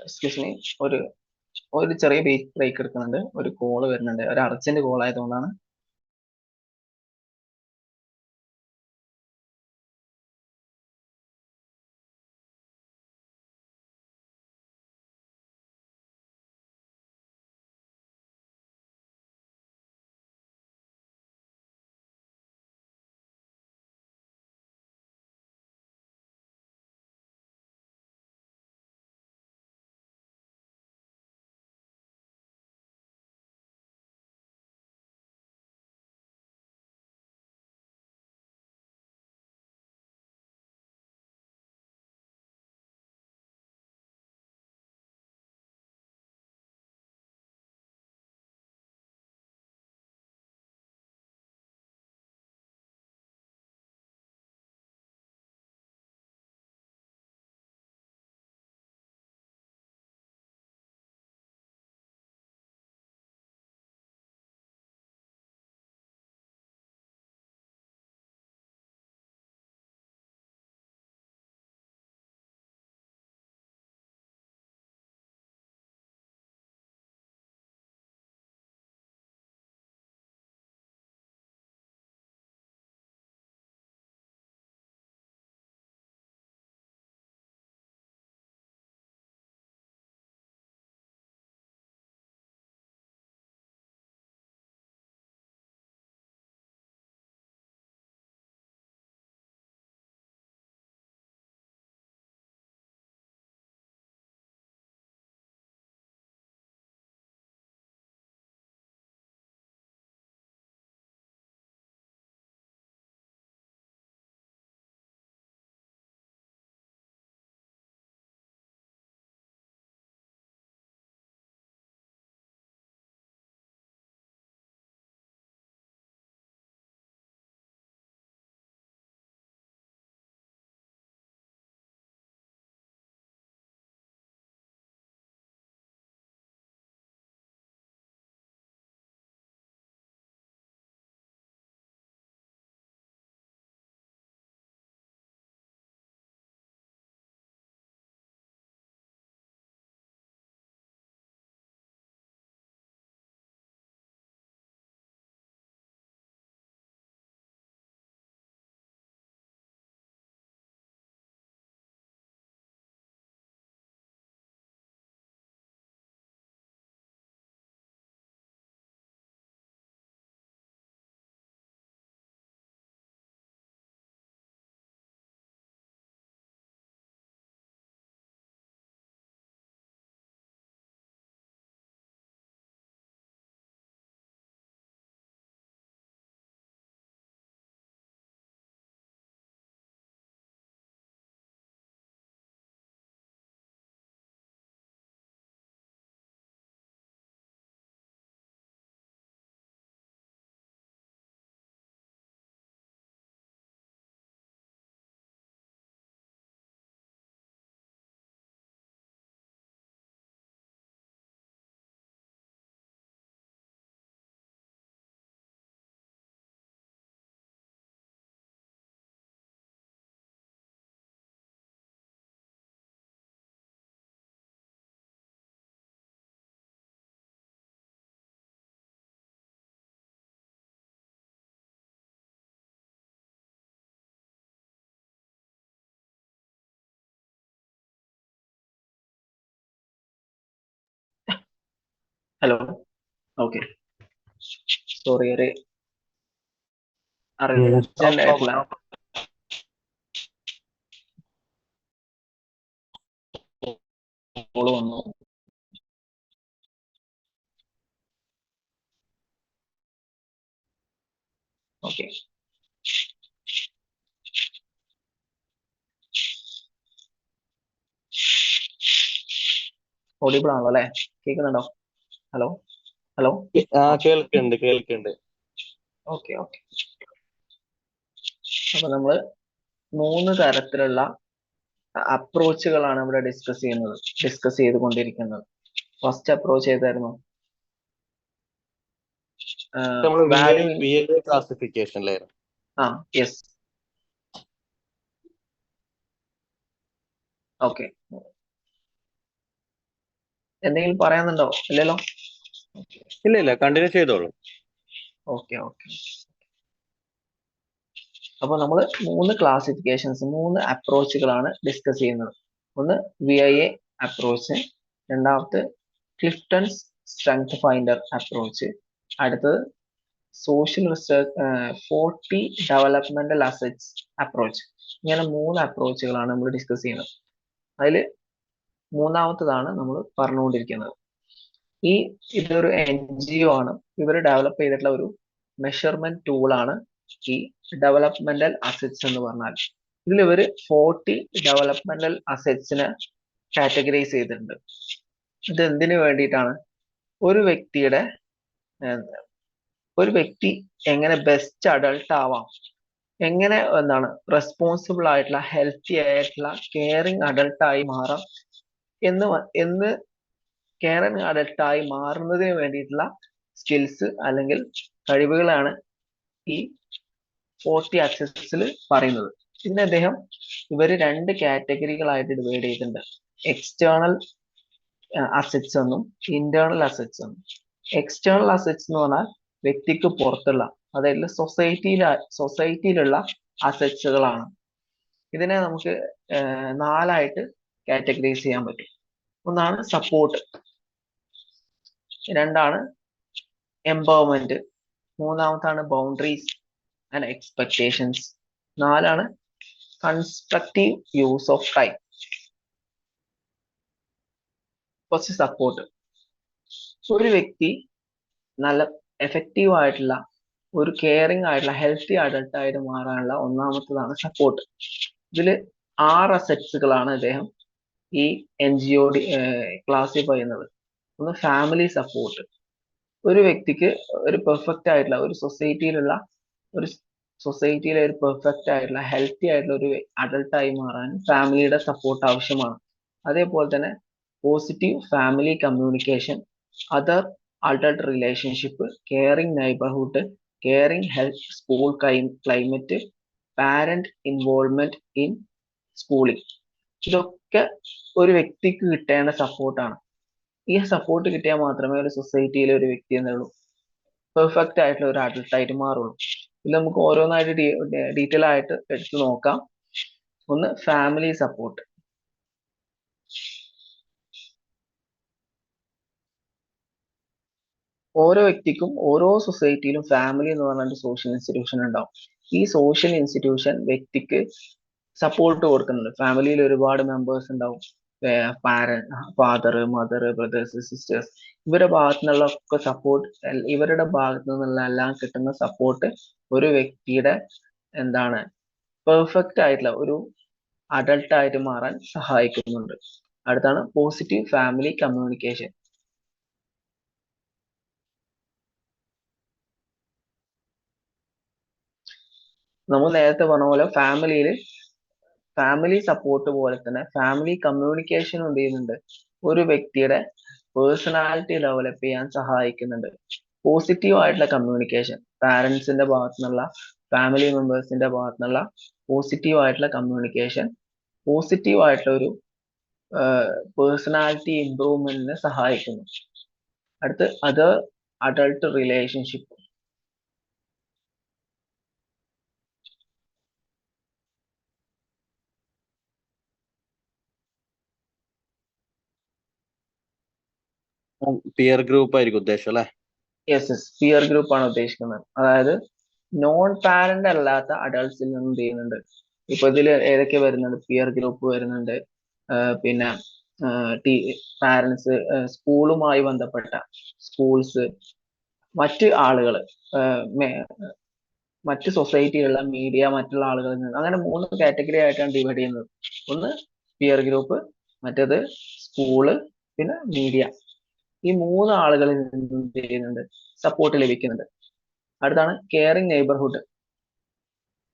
Excuse me, ഒരു ചെറിയ ബ്രേക്ക് എടുക്കുന്നുണ്ട്, ഒരു കോള് വരുന്നുണ്ട്, ഒരു അർജന്റ് കോൾ ആയതുകൊണ്ടാണ്. ഹലോ. ഓക്കെ, സോറി, ഒരു അർജന്റ് ആയിട്ടുള്ള കോള് വന്നു. ഓക്കെ, ഓഡിബിൾ ആണല്ലോ അല്ലെ? കേൾക്കുന്നുണ്ടോ? Hello, hello. കേൾക്കുന്നുണ്ട്. Okay, okay. അപ്പൊ നമ്മള് 3 തരത്തിലുള്ള അപ്രോച്ചുകളാണ് ഇവിടെ ഡിസ്കസ് ചെയ്തുകൊണ്ടിരിക്കുന്നത്. ഫസ്റ്റ് അപ്രോച്ച് ഏതായിരുന്നു? Value classification layer. Yes. Okay, എന്തെങ്കിലും പറയാനുണ്ടോ? ഇല്ലല്ലോ. ഇല്ല, കണ്ടിന്യൂ ചെയ്തോളൂ. Okay, okay. അപ്പൊ നമ്മൾ 3 ക്ലാസിഫിക്കേഷൻസ്, 3 അപ്രോച്ചുകളാണ് ഡിസ്കസ് ചെയ്യുന്നത്. ഒന്ന് VIA അപ്രോച്ച്, രണ്ടാമത്തെ ക്ലിഫ്റ്റൺസ് സ്ട്രെങ്ത് ഫൈൻഡർ അപ്രോച്ച്, അടുത്തത് social research 40 developmental assets approach. ഇങ്ങനെ 3 അപ്രോച്ചുകളാണ് നമ്മൾ ഡിസ്കസ് ചെയ്യുന്നത്. അതിൽ മൂന്നാമത്തതാണ് നമ്മൾ പറഞ്ഞുകൊണ്ടിരിക്കുന്നത്. ഇതൊരു NGO ആണ്. ഇവർ ഡെവലപ്പ് ചെയ്തിട്ടുള്ള ഒരു മെഷർമെന്റ് ടൂളാണ് ഈ ഡെവലപ്മെന്റൽ അസറ്റ്സ് എന്ന് പറഞ്ഞാൽ. ഇതിൽ ഇവർ 40 ഡെവലപ്മെന്റൽ അസറ്റ്സിനെ കാറ്റഗറൈസ് ചെയ്തിട്ടുണ്ട്. ഇത് എന്തിനു വേണ്ടിയിട്ടാണ്? ഒരു വ്യക്തി എങ്ങനെ ബെസ്റ്റ് അഡൾട്ട് ആവാം, എങ്ങനെ റെസ്പോൺസിബിൾ ആയിട്ടുള്ള, ഹെൽത്തി ആയിട്ടുള്ള, കെയറിങ് അഡൾട്ടായി മാറാം എന്ന് കെയറിങ് അഡൾട്ടായി മാറുന്നതിന് വേണ്ടിയിട്ടുള്ള സ്കിൽസ് അല്ലെങ്കിൽ കഴിവുകളാണ് ഈ 40 അസറ്റ്സിൽ പറയുന്നത്. ഇതിനെ ഇവര് 2 കാറ്റഗറികളായിട്ട് ഡിവൈഡ് ചെയ്തിട്ടുണ്ട്. എക്സ്റ്റേണൽ അസറ്റ്സ് എന്നും ഇന്റേണൽ അസറ്റ്സ് എന്നും. എക്സ്റ്റേണൽ അസറ്റ്സ് എന്ന് പറഞ്ഞാൽ വ്യക്തിക്ക് പുറത്തുള്ള, അതായത് സൊസൈറ്റിയിലുള്ള അസറ്റ്സുകളാണ്. ഇതിനെ നമുക്ക് 4ആയിട്ട് കാറ്റഗറൈസ് ചെയ്യാൻ പറ്റും. ഒന്നാണ് സപ്പോർട്ട്, രണ്ടാണ് എംപവർമെന്റ്, മൂന്നാമത്താണ് ബൗണ്ടറീസ് ആൻഡ് എക്സ്പെക്ടേഷൻസ്, 4ആണ് constructive use of time. First support. ഒരു വ്യക്തി നല്ല എഫക്റ്റീവ് ആയിട്ടുള്ള, ഒരു കെയറിങ് ആയിട്ടുള്ള, ഹെൽത്തി അഡൾട്ട് ആയിട്ട് മാറാനുള്ള ഒന്നാമത്തതാണ് സപ്പോർട്ട്. ഇതിൽ 6 അസറ്റ്സുകളാണ് ഈ NGO ക്ലാസിഫൈ ചെയ്യുന്നത്. ഒന്ന് ഫാമിലി സപ്പോർട്ട്. ഒരു വ്യക്തിക്ക് ഒരു പെർഫെക്റ്റ് ആയിട്ടുള്ള, ഒരു സൊസൈറ്റിയിലെ ഒരു പെർഫെക്റ്റ് ആയിട്ടുള്ള, ഹെൽത്തി ആയിട്ടുള്ള ഒരു അഡൾട്ടായി മാറാൻ ഫാമിലിയുടെ സപ്പോർട്ട് ആവശ്യമാണ്. അതേപോലെ തന്നെ positive family communication, other adult relationship, caring neighbourhood, caring health, school climate, parent involvement in schooling. ഇതൊക്കെ ഒരു വ്യക്തിക്ക് കിട്ടേണ്ട സപ്പോർട്ടാണ്. ഈ സപ്പോർട്ട് കിട്ടിയാൽ മാത്രമേ ഒരു സൊസൈറ്റിയിലെ ഒരു വ്യക്തി എന്നുള്ളൂ പെർഫെക്റ്റ് ആയിട്ടുള്ള ഒരു അഡൾട്ട് ആയിട്ട് മാറുള്ളൂ. ഇത് നമുക്ക് ഓരോന്നായിട്ട് ഡീറ്റെയിൽ ആയിട്ട് എടുത്തു നോക്കാം. ഒന്ന് ഫാമിലി സപ്പോർട്ട്. ഓരോ വ്യക്തിക്കും ഓരോ സൊസൈറ്റിയിലും ഫാമിലി എന്ന് പറഞ്ഞ സോഷ്യൽ ഇൻസ്റ്റിറ്റ്യൂഷൻ ഉണ്ടാവും. ഈ സോഷ്യൽ ഇൻസ്റ്റിറ്റ്യൂഷൻ വ്യക്തിക്ക് സപ്പോർട്ട് കൊടുക്കുന്നുണ്ട്. ഫാമിലിയിൽ ഒരുപാട് മെമ്പേഴ്സ് ഉണ്ടാവും. ഫാദർ, മദർ, ബ്രദേഴ്സ്, സിസ്റ്റേഴ്സ്, ഇവരുടെ ഭാഗത്തു നിന്നുള്ള ഒക്കെ സപ്പോർട്ട്, ഇവരുടെ ഭാഗത്തു നിന്നുള്ള എല്ലാം കിട്ടുന്ന സപ്പോർട്ട് ഒരു വ്യക്തിയുടെ പെർഫെക്റ്റ് ആയിട്ടുള്ള ഒരു അഡൾട്ട് ആയിട്ട് മാറാൻ സഹായിക്കുന്നുണ്ട്. അടുത്താണ് പോസിറ്റീവ് ഫാമിലി കമ്മ്യൂണിക്കേഷൻ. നമ്മൾ നേരത്തെ പറഞ്ഞ പോലെ ഫാമിലി സപ്പോർട്ട് പോലെ തന്നെ ഫാമിലി കമ്മ്യൂണിക്കേഷൻ എന്ത് ചെയ്യുന്നുണ്ട്? ഒരു വ്യക്തിയുടെ പേഴ്സണാലിറ്റി ഡെവലപ്പ് ചെയ്യാൻ സഹായിക്കുന്നുണ്ട്. പോസിറ്റീവ് ആയിട്ടുള്ള കമ്മ്യൂണിക്കേഷൻ, പാരന്റ്സിന്റെ ഭാഗത്തു നിന്നുള്ള, ഫാമിലി മെമ്പേഴ്സിന്റെ ഭാഗത്തു നിന്നുള്ള പോസിറ്റീവ് ആയിട്ടുള്ള കമ്മ്യൂണിക്കേഷൻ പോസിറ്റീവ് ആയിട്ടുള്ള ഒരു പേഴ്സണാലിറ്റി ഇംപ്രൂവ്മെന്റിന് സഹായിക്കുന്നു. അടുത്ത് other adult relationship. Peer group ആയിരിക്കും ഉദ്ദേശം അല്ലെ? യെസ്, പിയർ ഗ്രൂപ്പ് ആണ് ഉദ്ദേശിക്കുന്നത്. അതായത് നോൺ പാരന്റ് അല്ലാത്ത അഡൾട്ട്സിൽ നിന്ന് എന്ത് ചെയ്യുന്നുണ്ട്, ഇപ്പൊ ഇതിൽ ഏതൊക്കെ വരുന്നുണ്ട്, പിയർ ഗ്രൂപ്പ് വരുന്നുണ്ട്, പിന്നെ പാരന്റ്സ്, സ്കൂളുമായി ബന്ധപ്പെട്ട സ്കൂൾസ്, മറ്റ് ആളുകൾ, മറ്റ് സൊസൈറ്റിയിലുള്ള മീഡിയ, മറ്റുള്ള ആളുകളിൽ നിന്ന്, അങ്ങനെ 3 കാറ്റഗറി ആയിട്ടാണ് ഡിവൈഡ് ചെയ്യുന്നത്. ഒന്ന് പിയർ ഗ്രൂപ്പ്, മറ്റേത് സ്കൂള്, പിന്നെ മീഡിയ. ഈ 3 ആളുകളിൽ നിന്ന് എന്ത് ചെയ്യുന്നുണ്ട്, സപ്പോർട്ട് ലഭിക്കുന്നുണ്ട്. അടുത്താണ് കെയറിങ് നെയ്ബർഹുഡ്.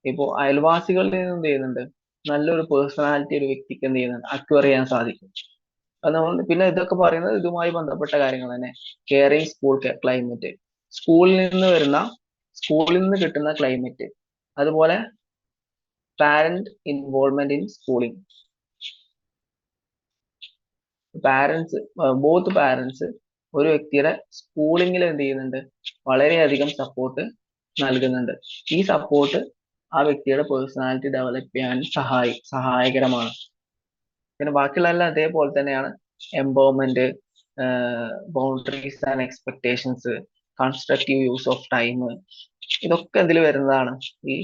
ഇപ്പോ അയൽവാസികളിൽ നിന്ന് എന്ത് ചെയ്യുന്നുണ്ട്, നല്ലൊരു പേഴ്സണാലിറ്റി ഒരു വ്യക്തിക്ക് എന്ത് ചെയ്യുന്നുണ്ട്, അക്വയർ ചെയ്യാൻ സാധിക്കും. അത് നമ്മൾ പിന്നെ ഇതൊക്കെ പറയുന്നത് ഇതുമായി ബന്ധപ്പെട്ട കാര്യങ്ങൾ തന്നെ. കെയറിങ് സ്കൂൾ ക്ലൈമറ്റ്, സ്കൂളിൽ നിന്ന് കിട്ടുന്ന ക്ലൈമറ്റ്, അതുപോലെ parent involvement in schooling. Both parents ഒരു വ്യക്തിയുടെ സ്കൂളിങ്ങിൽ എന്ത് ചെയ്യുന്നുണ്ട്, വളരെയധികം സപ്പോർട്ട് നൽകുന്നുണ്ട്. ഈ സപ്പോർട്ട് ആ വ്യക്തിയുടെ പേഴ്സണാലിറ്റി ഡെവലപ്പ് ചെയ്യാൻ സഹായകരമാണ്. പിന്നെ ബാക്കിയുള്ളതെല്ലാം അതേപോലെ തന്നെയാണ്. Empowerment, boundaries and expectations, constructive use of time, ഇതൊക്കെ ഇതിൽ വരുന്നതാണ്. ഈ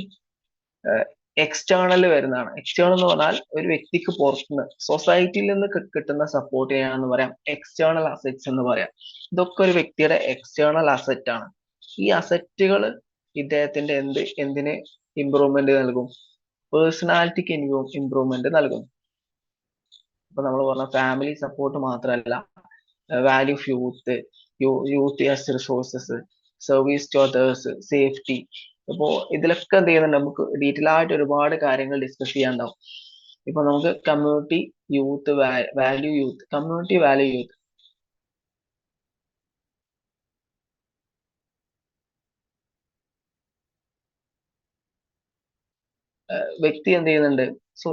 എക്സ്റ്റേണൽ വരുന്നതാണ്. എക്സ്റ്റേണൽ എന്ന് പറഞ്ഞാൽ ഒരു വ്യക്തിക്ക് പുറത്തുനിന്ന് സൊസൈറ്റിയിൽ നിന്ന് കിട്ടുന്ന സപ്പോർട്ടിനെയാണെന്ന് പറയാം എക്സ്റ്റേണൽ അസറ്റ്സ് എന്ന് പറയാം. ഇതൊക്കെ ഒരു വ്യക്തിയുടെ എക്സ്റ്റേണൽ അസറ്റ് ആണ്. ഈ അസറ്റുകൾ ഇദ്ദേഹത്തിന്റെ എന്തിന് ഇമ്പ്രൂവ്മെന്റ് നൽകും, പേഴ്സണാലിറ്റിക്ക് ഇമ്പ്രൂവ്മെന്റ് നൽകും. ഇപ്പൊ നമ്മൾ പറഞ്ഞ ഫാമിലി സപ്പോർട്ട് മാത്രമല്ല, value of youth as resources, service to others, safety. ഇപ്പോ ഇതിലൊക്കെ എന്ത് ചെയ്യുന്നുണ്ട്, നമുക്ക് ഡീറ്റെയിൽ ആയിട്ട് ഒരുപാട് കാര്യങ്ങൾ ഡിസ്കസ് ചെയ്യാനുണ്ടാവും. ഇപ്പൊ നമുക്ക് കമ്മ്യൂണിറ്റി വാല്യൂ യൂത്ത്. വ്യക്തി എന്ത് ചെയ്യുന്നുണ്ട്, സോ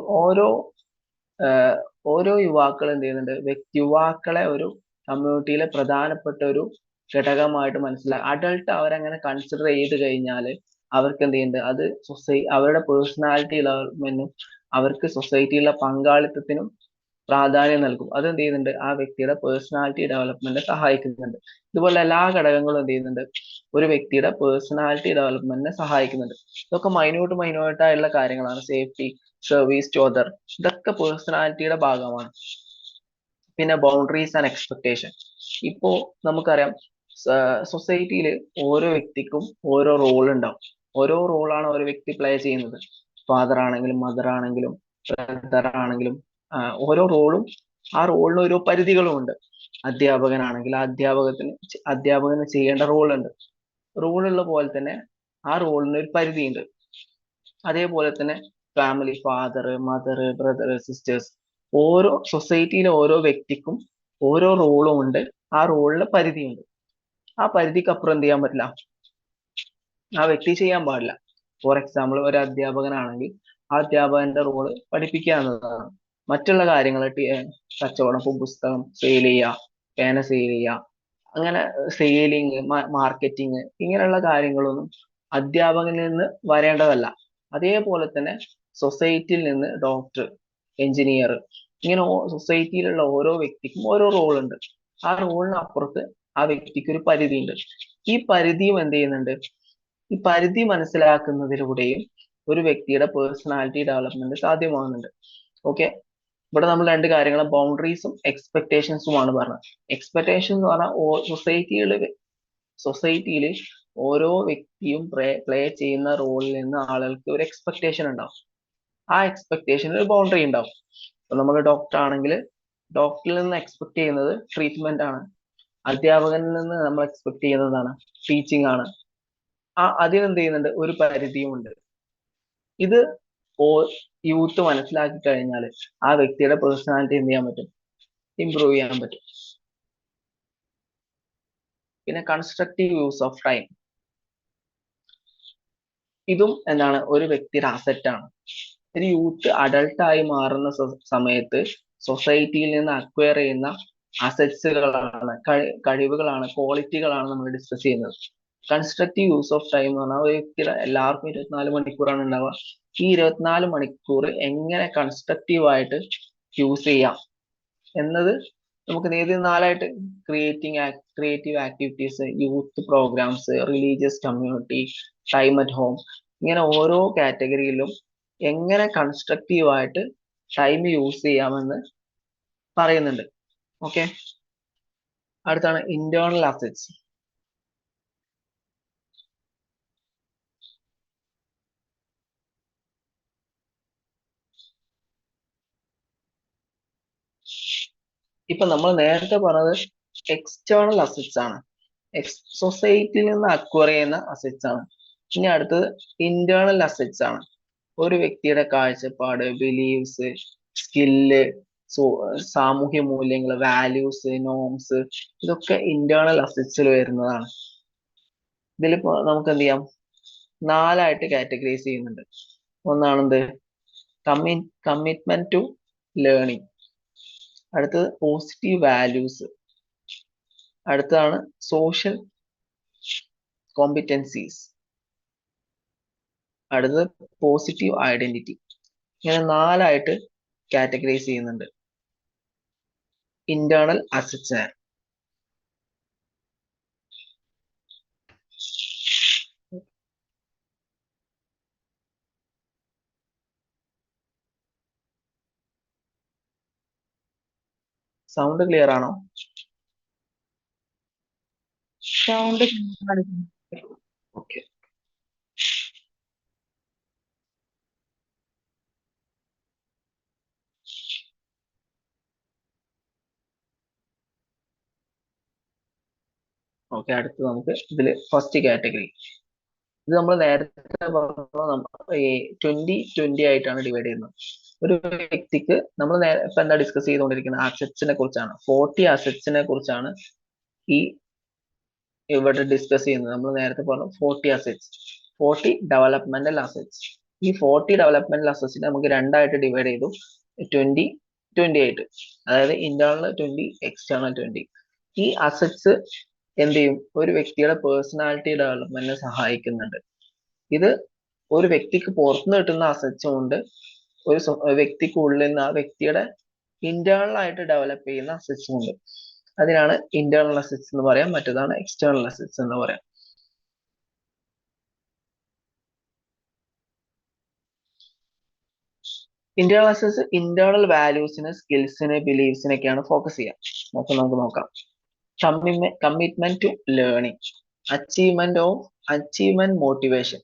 ഓരോ യുവാക്കൾ എന്ത് ചെയ്യുന്നുണ്ട്, യുവാക്കളെ ഒരു കമ്മ്യൂണിറ്റിയിലെ പ്രധാനപ്പെട്ട ഒരു ഘടകമായിട്ട് അഡൾട്ട് അവരങ്ങനെ കൺസിഡർ ചെയ്ത് കഴിഞ്ഞാൽ അവർക്ക് എന്ത് ചെയ്യുന്നുണ്ട്, അത് അവരുടെ പേഴ്സണാലിറ്റി ഡെവലപ്മെന്റിനും അവർക്ക് സൊസൈറ്റിയിലെ പങ്കാളിത്തത്തിനും പ്രാധാന്യം നൽകും. അത് എന്ത് ചെയ്യുന്നുണ്ട്, ആ വ്യക്തിയുടെ പേഴ്സണാലിറ്റി ഡെവലപ്മെന്റ് സഹായിക്കുന്നുണ്ട്. ഇതുപോലെ എല്ലാ ഘടകങ്ങളും എന്ത് ചെയ്യുന്നുണ്ട്, ഒരു വ്യക്തിയുടെ പേഴ്സണാലിറ്റി ഡെവലപ്മെന്റിനെ സഹായിക്കുന്നുണ്ട്. ഇതൊക്കെ മൈന്യൂട്ട് ആയിട്ടുള്ള കാര്യങ്ങളാണ്. സേഫ്റ്റി, സർവീസ് ടു അതർ, ഇതൊക്കെ പേഴ്സണാലിറ്റിയുടെ ഭാഗമാണ്. പിന്നെ ബൗണ്ടറീസ് ആൻഡ് എക്സ്പെക്ടേഷൻ. ഇപ്പോ നമുക്കറിയാം, സൊസൈറ്റിയിൽ ഓരോ വ്യക്തിക്കും ഓരോ റോൾ ഉണ്ടാവും. ഓരോ റോളാണ് ഓരോ വ്യക്തി പ്ലേ ചെയ്യുന്നത്. ഫാദർ ആണെങ്കിലും മദർ ആണെങ്കിലും ബ്രദർ ആണെങ്കിലും ഓരോ റോളും, ആ റോളിന് ഓരോ പരിധികളും ഉണ്ട്. അധ്യാപകനാണെങ്കിൽ അധ്യാപകന് ചെയ്യേണ്ട റോളുണ്ട്. റോളുള്ള പോലെ തന്നെ ആ റോളിന് ഒരു പരിധിയുണ്ട്. അതേപോലെ തന്നെ family, father, mother, brother, sisters, ഓരോ സൊസൈറ്റിയിലെ ഓരോ വ്യക്തിക്കും ഓരോ റോളും ഉണ്ട്. ആ റോളിന് പരിധിയുണ്ട്. ആ പരിധിക്ക് അപ്പുറം എന്ത് ചെയ്യാൻ പറ്റില്ല, ആ വ്യക്തി ചെയ്യാൻ പാടില്ല. ഫോർ എക്സാമ്പിൾ, ഒരു അധ്യാപകനാണെങ്കിൽ ആ അധ്യാപകന്റെ റോള് പഠിപ്പിക്കുക എന്നതാണ്. മറ്റുള്ള കാര്യങ്ങൾ, കച്ചവടം, ഇപ്പൊ പുസ്തകം സെയിൽ ചെയ്യുക, പേന സെയിൽ ചെയ്യുക, അങ്ങനെ സെയിലിങ്, മാർക്കറ്റിങ്, ഇങ്ങനെയുള്ള കാര്യങ്ങളൊന്നും അധ്യാപകനിൽ നിന്ന് വരേണ്ടതല്ല. അതേപോലെ തന്നെ സൊസൈറ്റിയിൽ നിന്ന് ഡോക്ടർ, എഞ്ചിനീയർ, ഇങ്ങനെ സൊസൈറ്റിയിലുള്ള ഓരോ വ്യക്തിക്കും ഓരോ റോൾ ഉണ്ട്. ആ റോളിന് അപ്പുറത്ത് ആ വ്യക്തിക്ക് ഒരു പരിധി ഉണ്ട്. ഈ പരിധിയും എന്ത് ചെയ്യുന്നുണ്ട്, ഈ പരിധി മനസ്സിലാക്കുന്നതിലൂടെയും ഒരു വ്യക്തിയുടെ പേഴ്സണാലിറ്റി ഡെവലപ്മെന്റ് സാധ്യമാകുന്നുണ്ട്. ഓക്കെ, ഇവിടെ നമ്മൾ 2 കാര്യങ്ങൾ, ബൗണ്ടറീസും എക്സ്പെക്ടേഷൻസുമാണ് പറഞ്ഞത്. എക്സ്പെക്ടേഷൻ എന്ന് പറഞ്ഞാൽ സൊസൈറ്റിയിൽ ഓരോ വ്യക്തിയും പ്ലേ ചെയ്യുന്ന റോളിൽ നിന്ന് ആളുകൾക്ക് ഒരു എക്സ്പെക്ടേഷൻ ഉണ്ടാവും. ആ എക്സ്പെക്ടേഷന് ഒരു ബൗണ്ടറി ഉണ്ടാവും. ഇപ്പൊ നമ്മൾ ഡോക്ടർ ആണെങ്കിൽ ഡോക്ടറിൽ നിന്ന് എക്സ്പെക്ട് ചെയ്യുന്നത് ട്രീറ്റ്മെന്റ് ആണ്. അധ്യാപകനിൽ നിന്ന് നമ്മൾ എക്സ്പെക്ട് ചെയ്യുന്നതാണ് ടീച്ചിങ് ആണ്. അതിനെന്ത് ചെയ്യുന്നുണ്ട്, ഒരു പരിധിയുമുണ്ട്. ഇത് യൂത്ത് മനസ്സിലാക്കി കഴിഞ്ഞാൽ ആ വ്യക്തിയുടെ പേഴ്സണാലിറ്റി എന്ത് ചെയ്യാൻ പറ്റും, ഇംപ്രൂവ് ചെയ്യാൻ പറ്റും. പിന്നെ കൺസ്ട്രക്റ്റീവ് യൂസ് ഓഫ് ടൈം, ഇതും എന്താണ്, ഒരു വ്യക്തിയുടെ അസറ്റ് ആണ്. ഒരു യൂത്ത് അഡൾട്ടായി മാറുന്ന സമയത്ത് സൊസൈറ്റിയിൽ നിന്ന് അക്വയർ ചെയ്യുന്ന അസറ്റ്സുകളാണ്, കഴിവുകളാണ്, ക്വാളിറ്റികളാണ് നമ്മൾ ഡിസ്കസ് ചെയ്യുന്നത്. കൺസ്ട്രക്റ്റീവ് യൂസ് ഓഫ് ടൈം എന്ന് പറഞ്ഞാൽ ഒരു വ്യക്തിയുടെ, എല്ലാവർക്കും 24 മണിക്കൂറാണ് ഉണ്ടാവുക. ഈ 24 മണിക്കൂർ എങ്ങനെ കൺസ്ട്രക്റ്റീവ് ആയിട്ട് യൂസ് ചെയ്യാം എന്നത് നമുക്ക് ഇത് നാലായിട്ട് creative activities, youth programmes, religious community, time at home, ഇങ്ങനെ ഓരോ കാറ്റഗറിയിലും എങ്ങനെ കൺസ്ട്രക്റ്റീവ് ആയിട്ട് ടൈം യൂസ് ചെയ്യാമെന്ന് പറയുന്നുണ്ട്. ഓക്കെ, അടുത്താണ് ഇന്റേണൽ അസറ്റ്സ്. ഇപ്പൊ നമ്മൾ നേരത്തെ പറഞ്ഞത് എക്സ്റ്റേണൽ അസറ്റ്സ് ആണ്, സൊസൈറ്റിയിൽ നിന്ന് അക്വയർ ചെയ്യുന്ന അസറ്റ്സ് ആണ്. ഇനി അടുത്തത് ഇന്റേണൽ അസറ്റ്സ് ആണ്. ഒരു വ്യക്തിയുടെ കാഴ്ചപ്പാട്, ബിലീവ്സ്, സ്കില്ല്, സാമൂഹ്യ മൂല്യങ്ങൾ, വാല്യൂസ്, നോംസ്, ഇതൊക്കെ ഇന്റേണൽ അസറ്റ്സിൽ വരുന്നതാണ്. ഇതിലിപ്പോ നമുക്ക് എന്ത് ചെയ്യാം, നാലായിട്ട് കാറ്റഗറൈസ് ചെയ്യുന്നുണ്ട്. ഒന്നാണെന്ത്, കമ്മിറ്റ്മെന്റ് ടു ലേണിംഗ്. അടുത്തത് പോസിറ്റീവ് വാല്യൂസ്. അടുത്തതാണ് സോഷ്യൽ കോമ്പിറ്റൻസീസ്. അടുത്തത് പോസിറ്റീവ് ഐഡന്റിറ്റി. ഇങ്ങനെ നാലായിട്ട് കാറ്റഗറൈസ് ചെയ്യുന്നുണ്ട് ഇന്റേണൽ അസറ്റ്സിനെ. സൗണ്ട് ക്ലിയർ ആണോ? Sound okay. ഓക്കെ, അടുത്ത് നമുക്ക് ഇതില് ഫസ്റ്റ് കാറ്റഗറി. ഇത് നമ്മൾ നേരത്തെ പറഞ്ഞ ഈ 20-20 ആയിട്ടാണ് ഡിവൈഡ് ചെയ്യുന്നത്. ഒരു വ്യക്തിക്ക് നമ്മൾ ഇപ്പൊ എന്താ ഡിസ്കസ് ചെയ്തുകൊണ്ടിരിക്കുന്നത്, അസറ്റ്സിനെ കുറിച്ചാണ്. 40 അസറ്റ്സിനെ കുറിച്ചാണ് ഈ ഇവിടെ ഡിസ്കസ് ചെയ്യുന്നത്. നമ്മൾ നേരത്തെ പറഞ്ഞു 40 അസറ്റ്സ്, 40 ഡെവലപ്മെന്റൽ അസറ്റ്സ്. ഈ 40 ഡെവലപ്മെന്റൽ അസറ്റ്സിനെ നമുക്ക് രണ്ടായിട്ട് ഡിവൈഡ് ചെയ്തു, 20-20 ആയിട്ട്. അതായത് ഇന്റേണൽ 20, എക്സ്റ്റേണൽ 20. ഈ അസറ്റ്സ് എന്ത് ചെയ്യും, ഒരു വ്യക്തിയുടെ പേഴ്സണാലിറ്റി ഡെവലപ്മെന്റിനെ സഹായിക്കുന്നുണ്ട്. ഇത് ഒരു വ്യക്തിക്ക് പുറത്തുനിന്ന് കിട്ടുന്ന അസറ്റ്സും ഉണ്ട്, ഒരു വ്യക്തിക്ക് ഉള്ളിൽ നിന്ന് ആ വ്യക്തിയുടെ ഇന്റേണൽ ആയിട്ട് ഡെവലപ്പ് ചെയ്യുന്ന അസറ്റ്സും ഉണ്ട്. അതിനാണ് ഇന്റേണൽ അസറ്റ്സ് എന്ന് പറയാം, മറ്റേതാണ് എക്സ്റ്റേണൽ അസറ്റ്സ് എന്ന് പറയാം. ഇന്റേണൽ അസറ്റ്സ് ഇന്റേണൽ വാല്യൂസിന്, സ്കിൽസിന്, ബിലീഫ്സിനൊക്കെയാണ് ഫോക്കസ് ചെയ്യുക. നമുക്ക് നോക്കാം. Commitment to learning, achievement motivation.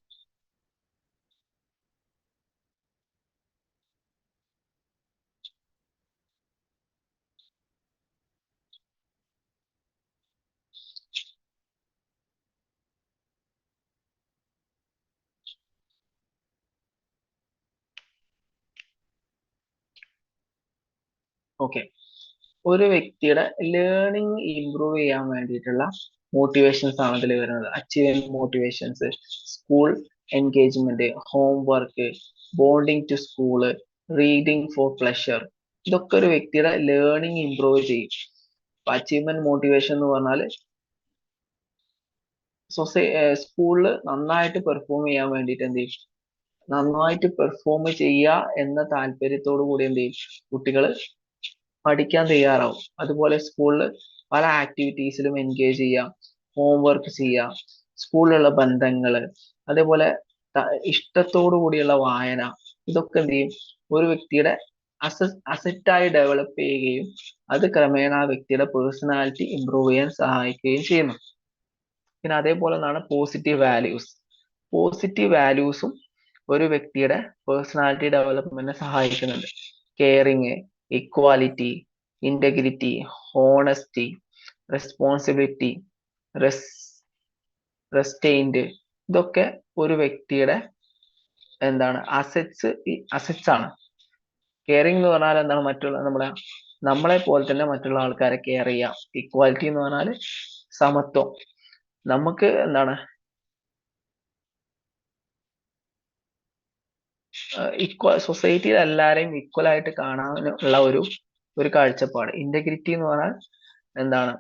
Okay, ഒരു വ്യക്തിയുടെ ലേണിംഗ് ഇംപ്രൂവ് ചെയ്യാൻ വേണ്ടിയിട്ടുള്ള മോട്ടിവേഷൻസ് ആണ് ഇതിൽ വരുന്നത്. Achievement motivations, school engagement, homework, bonding to school, reading for pleasure. ഇതൊക്കെ ഒരു വ്യക്തിയുടെ ലേണിംഗ് ഇംപ്രൂവ് ചെയ്യും. അച്ചീവ്മെന്റ് മോട്ടിവേഷൻ എന്ന് പറഞ്ഞാൽ സ്കൂളിൽ നന്നായിട്ട് പെർഫോം ചെയ്യാൻ വേണ്ടിയിട്ട് എന്ത് ചെയ്യും, നന്നായിട്ട് പെർഫോം ചെയ്യുക എന്ന താല്പര്യത്തോടു കൂടി എന്ത് ചെയ്യും, കുട്ടികൾ പഠിക്കാൻ തയ്യാറാവും. അതുപോലെ സ്കൂളിൽ പല ആക്ടിവിറ്റീസിലും എൻഗേജ് ചെയ്യാം, ഹോംവർക്ക് ചെയ്യാം, സ്കൂളിലുള്ള ബന്ധങ്ങള്, അതേപോലെ ഇഷ്ടത്തോടു കൂടിയുള്ള വായന, ഇതൊക്കെ എന്ത് ചെയ്യും, ഒരു വ്യക്തിയുടെ അസറ്റായി ഡെവലപ്പ് ചെയ്യുകയും അത് ക്രമേണ ആ വ്യക്തിയുടെ പേഴ്സണാലിറ്റി ഇംപ്രൂവ് ചെയ്യാൻ സഹായിക്കുകയും ചെയ്യുന്നു. പിന്നെ അതേപോലെ ഒന്നാണ് പോസിറ്റീവ് വാല്യൂസ്. പോസിറ്റീവ് വാല്യൂസും ഒരു വ്യക്തിയുടെ പേഴ്സണാലിറ്റി ഡെവലപ്മെന്റിനെ സഹായിക്കുന്നുണ്ട്. Caring, equality, integrity, honesty, responsibility, restrained, ഇതൊക്കെ ഒരു വ്യക്തിയുടെ എന്താണ് അസറ്റ്സ് ആണ്. കെയറിങ് എന്ന് പറഞ്ഞാൽ എന്താണ്, നമ്മളെ പോലെ തന്നെ മറ്റുള്ള ആൾക്കാരെ കെയർ ചെയ്യാം. ഇക്വാലിറ്റി എന്ന് പറഞ്ഞാൽ സമത്വം. നമുക്ക് എന്താണ് സൊസൈറ്റിയിൽ എല്ലാരെയും ഈക്വൽ ആയിട്ട് കാണാനുള്ള ഒരു കാഴ്ചപ്പാട്. ഇന്റഗ്രിറ്റി എന്ന് പറഞ്ഞാൽ എന്താണ്,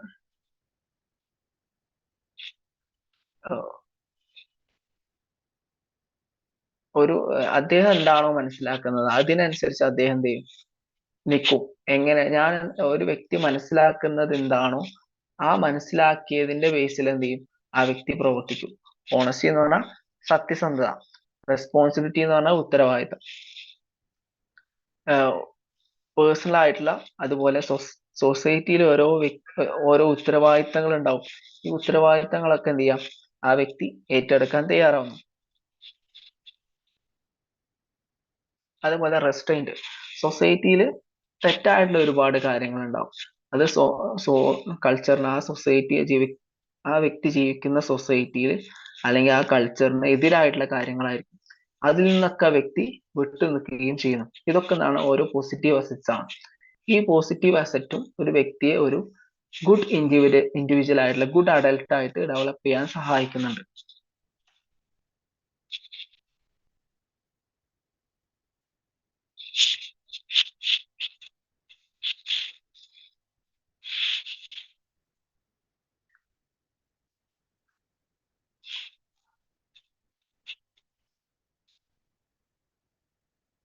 അദ്ദേഹം എന്താണോ മനസ്സിലാക്കുന്നത് അതിനനുസരിച്ച് അദ്ദേഹം എന്ത് ചെയ്യും, നിൽക്കും. എങ്ങനെ ഞാൻ ഒരു വ്യക്തി മനസ്സിലാക്കുന്നത് എന്താണോ ആ മനസ്സിലാക്കിയതിന്റെ ബേസിൽ എന്ത് ചെയ്യും ആ വ്യക്തി പ്രവർത്തിക്കും. ഓണസ്റ്റി എന്ന് പറഞ്ഞാൽ സത്യസന്ധത, റെസ്പോൺസിബിലിറ്റി എന്ന് പറഞ്ഞാൽ ഉത്തരവാദിത്തം, പേഴ്സണൽ ആയിട്ടുള്ള, അതുപോലെ സൊസൈറ്റിയിൽ ഓരോ ഉത്തരവാദിത്തങ്ങൾ ഉണ്ടാവും. ഈ ഉത്തരവാദിത്തങ്ങളൊക്കെ എന്ത് ചെയ്യാം ആ വ്യക്തി ഏറ്റെടുക്കാൻ തയ്യാറാവുന്നു. അതുപോലെ റെസ്ട്രെയിന്റ്, സൊസൈറ്റിയിൽ തെറ്റായിട്ടുള്ള ഒരുപാട് കാര്യങ്ങൾ ഉണ്ടാവും. അത് കൾച്ചറിന് ആ വ്യക്തി ജീവിക്കുന്ന സൊസൈറ്റിയിൽ അല്ലെങ്കിൽ ആ കൾച്ചറിന് എതിരായിട്ടുള്ള കാര്യങ്ങളായിരിക്കും. അതിൽ നിന്നൊക്കെ ആ വ്യക്തി വിട്ടു നിൽക്കുകയും ചെയ്യുന്നു. ഇതൊക്കെ എന്താണ് ഓരോ പോസിറ്റീവ് അസറ്റ്സ് ആണ്. ഈ പോസിറ്റീവ് അസറ്റും ഒരു വ്യക്തിയെ ഒരു ഗുഡ് ഇൻഡിവിജ്വൽ ആയിട്ടുള്ള ഗുഡ് അഡൽട്ട് ആയിട്ട് ഡെവലപ്പ് ചെയ്യാൻ സഹായിക്കുന്നുണ്ട്.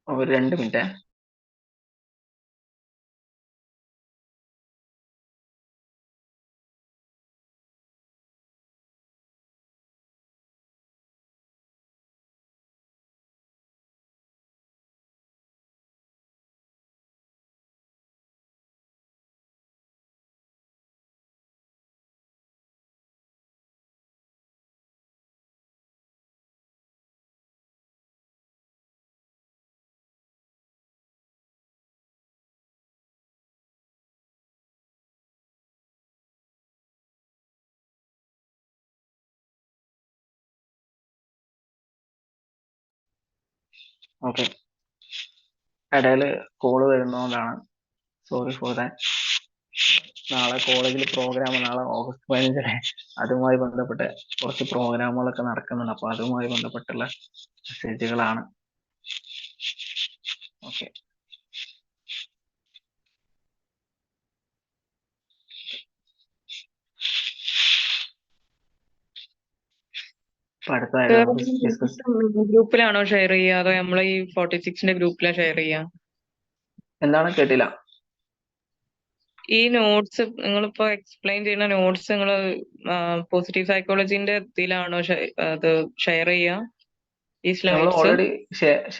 ഒരു 2 മിനിറ്റ്. ഓക്കെ, ഇടയിൽ കോള് വരുന്നതുകൊണ്ടാണ്, സോറി ഫോർ ദാറ്റ്. നാളെ കോളേജിൽ പ്രോഗ്രാം, നാളെ ഓഗസ്റ്റ് 15 അതുമായി ബന്ധപ്പെട്ട് കുറച്ച് പ്രോഗ്രാമുകളൊക്കെ നടക്കുന്നുണ്ട്. അപ്പൊ അതുമായി ബന്ധപ്പെട്ടുള്ള മെസ്സേജുകളാണ്. ഓക്കെ, അടുത്തതായിട്ട് നമുക്ക് ഡിസ്കസ്. ഗ്രൂപ്പിലാണോ ഷെയർ ചെയ്യുക അതോ നമ്മളെ ഈ 46ന്റെ ഗ്രൂപ്പിലാണ് ഷെയർ ചെയ്യുക? എന്താണ്, കേട്ടില്ല? ഈ നോട്ട്സ് നിങ്ങളിപ്പോ എക്സ്പ്ലെയിൻ ചെയ്യുന്ന നോട്ട്സ് നിങ്ങൾ പോസിറ്റീവ് സൈക്കോളജിന്റെ ഇതിലാണോ അത് ഷെയർ ചെയ്യുക ഈ നമ്മൾ സ്ലൈഡ്സ്? ഓൾറെഡി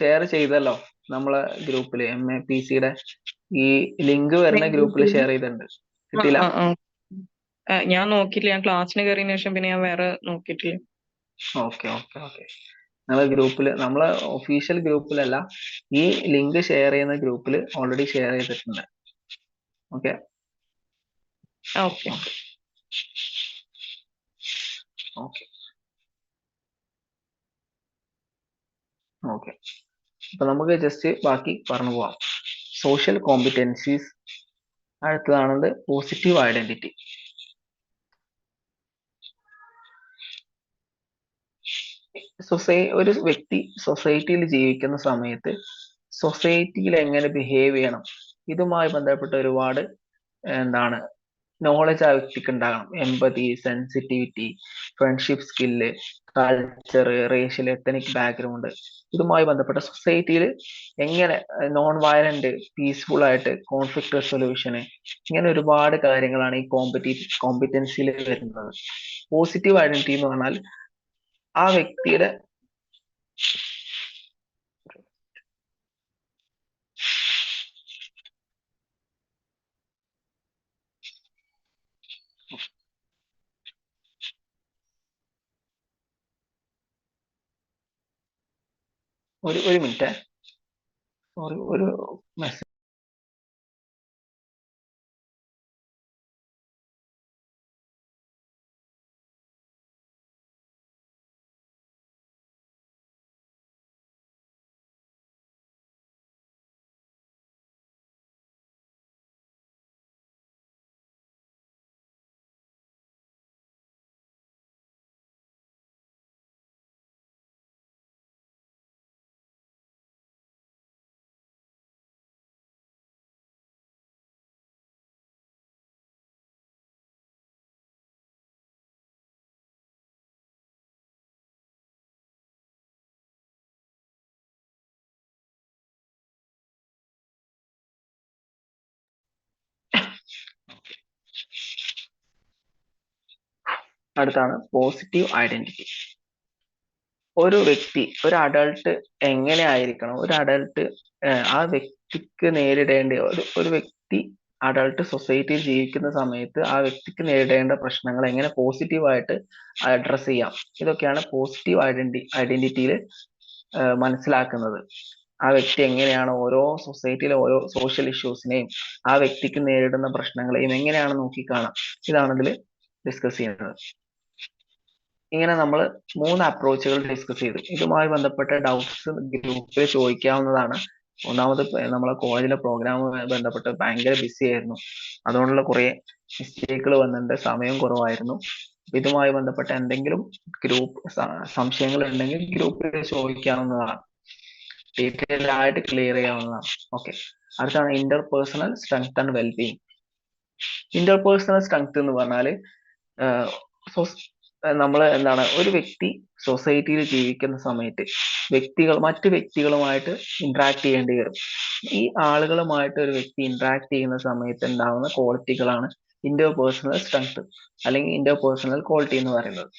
ഷെയർ ചെയ്തല്ലോ നമ്മളെ ഗ്രൂപ്പില്, MAPCയുടെ ഈ ലിങ്ക് വരുന്ന ഗ്രൂപ്പിൽ ഷെയർ ചെയ്തിട്ടുണ്ട്. കിട്ടിയില്ല? ഞാൻ നോക്കിയില്ല, ഞാൻ ക്ലാസ്സിന് കയറിയതിനു ശേഷം പിന്നെ ഞാൻ വേറെ നോക്കിയിട്ടില്ല. ഓക്കെ ഓക്കെ ഓക്കെ, നമ്മളെ ഗ്രൂപ്പിൽ, നമ്മളെ ഒഫീഷ്യൽ ഗ്രൂപ്പിലല്ല, ഈ ലിങ്ക് ഷെയർ ചെയ്യുന്ന ഗ്രൂപ്പിൽ ഓൾറെഡി ഷെയർ ചെയ്തിട്ടുണ്ട്. ഓക്കെ ഓക്കെ ഓക്കെ ഓക്കെ, അപ്പൊ നമുക്ക് ജസ്റ്റ് ബാക്കി പറഞ്ഞു പോവാം. സോഷ്യൽ കോമ്പിറ്റൻസീസ്, അടുത്തതാണത് പോസിറ്റീവ് ഐഡന്റിറ്റി. ഒരു വ്യക്തി സൊസൈറ്റിയിൽ ജീവിക്കുന്ന സമയത്ത് സൊസൈറ്റിയിൽ എങ്ങനെ ബിഹേവ് ചെയ്യണം, ഇതുമായി ബന്ധപ്പെട്ട ഒരുപാട് എന്താണ് നോളജ് ആ വ്യക്തിക്ക് ഉണ്ടാകണം. Empathy, sensitivity, friendship skill, culture, racial, ethnic background, ഇതുമായി ബന്ധപ്പെട്ട സൊസൈറ്റിയിൽ എങ്ങനെ നോൺ വയലന്റ്, പീസ്ഫുൾ ആയിട്ട് കോൺഫ്ലിക്ട് റെസൊല്യൂഷന്, ഇങ്ങനെ ഒരുപാട് കാര്യങ്ങളാണ് ഈ കോമ്പിറ്റൻസിയിൽ വരുന്നത്. പോസിറ്റീവ് ഐഡന്റിറ്റി എന്ന് പറഞ്ഞാൽ ആ വ്യക്തിയുടെ ഒരു മിനിറ്റ്, സോറി, ഒരു മെസ്സേജ്. അടുത്താണ് പോസിറ്റീവ് ഐഡന്റിറ്റി. ഒരു വ്യക്തി, ഒരു അഡൾട്ട് എങ്ങനെ ആയിരിക്കണം, ഒരു അഡൾട്ട് ആ വ്യക്തിക്ക് നേരിടേണ്ട ഒരു വ്യക്തി അഡൾട്ട് സൊസൈറ്റിയിൽ ജീവിക്കുന്ന സമയത്ത് ആ വ്യക്തിക്ക് നേരിടേണ്ട പ്രശ്നങ്ങൾ എങ്ങനെ പോസിറ്റീവായിട്ട് അഡ്രസ് ചെയ്യാം, ഇതൊക്കെയാണ് പോസിറ്റീവ് ഐഡന്റിറ്റിയിൽ മനസ്സിലാക്കുന്നത്. ആ വ്യക്തി എങ്ങനെയാണ് ഓരോ സൊസൈറ്റിയിലെ ഓരോ സോഷ്യൽ ഇഷ്യൂസിനെയും ആ വ്യക്തിക്ക് നേരിടുന്ന പ്രശ്നങ്ങളെയും എങ്ങനെയാണ് നോക്കിക്കാണാം, ഇതാണ് ഇതിൽ ഡിസ്കസ് ചെയ്യുന്നത്. ഇങ്ങനെ നമ്മൾ 3 അപ്രോച്ചുകൾ ഡിസ്കസ് ചെയ്തു. ഇതുമായി ബന്ധപ്പെട്ട ഡൗട്ട്സ് ഗ്രൂപ്പിൽ ചോദിക്കാവുന്നതാണ്. ഒന്നാമത് നമ്മളെ കോളേജിലെ പ്രോഗ്രാമുമായി ബന്ധപ്പെട്ട് ഭയങ്കര ബിസി ആയിരുന്നു, അതുകൊണ്ടുള്ള കുറെ മിസ്റ്റേക്കുകൾ വന്നിട്ടുണ്ട്, സമയം കുറവായിരുന്നു. ഇതുമായി ബന്ധപ്പെട്ട എന്തെങ്കിലും സംശയങ്ങൾ ഉണ്ടെങ്കിൽ ഗ്രൂപ്പിൽ ചോദിക്കാവുന്നതാണ്, ഡീറ്റെയിൽ ആയിട്ട് ക്ലിയർ ചെയ്യാവുന്നതാണ്. ഓക്കെ, അടുത്താണ് interpersonal strength and wellbeing. Interpersonal strength എന്ന് പറഞ്ഞാൽ നമ്മൾ എന്താണ്, ഒരു വ്യക്തി സൊസൈറ്റിയിൽ ജീവിക്കുന്ന സമയത്ത് മറ്റു വ്യക്തികളുമായിട്ട് ഇന്ററാക്ട് ചെയ്യേണ്ടി വരും. ഈ ആളുകളുമായിട്ട് ഒരു വ്യക്തി ഇന്ററാക്ട് ചെയ്യുന്ന സമയത്ത് ഉണ്ടാവുന്ന ക്വാളിറ്റികളാണ് ഇന്റർപേഴ്സണൽ സ്ട്രെങ്ത് അല്ലെങ്കിൽ ഇന്റർപേഴ്സണൽ ക്വാളിറ്റി എന്ന് പറയുന്നത്.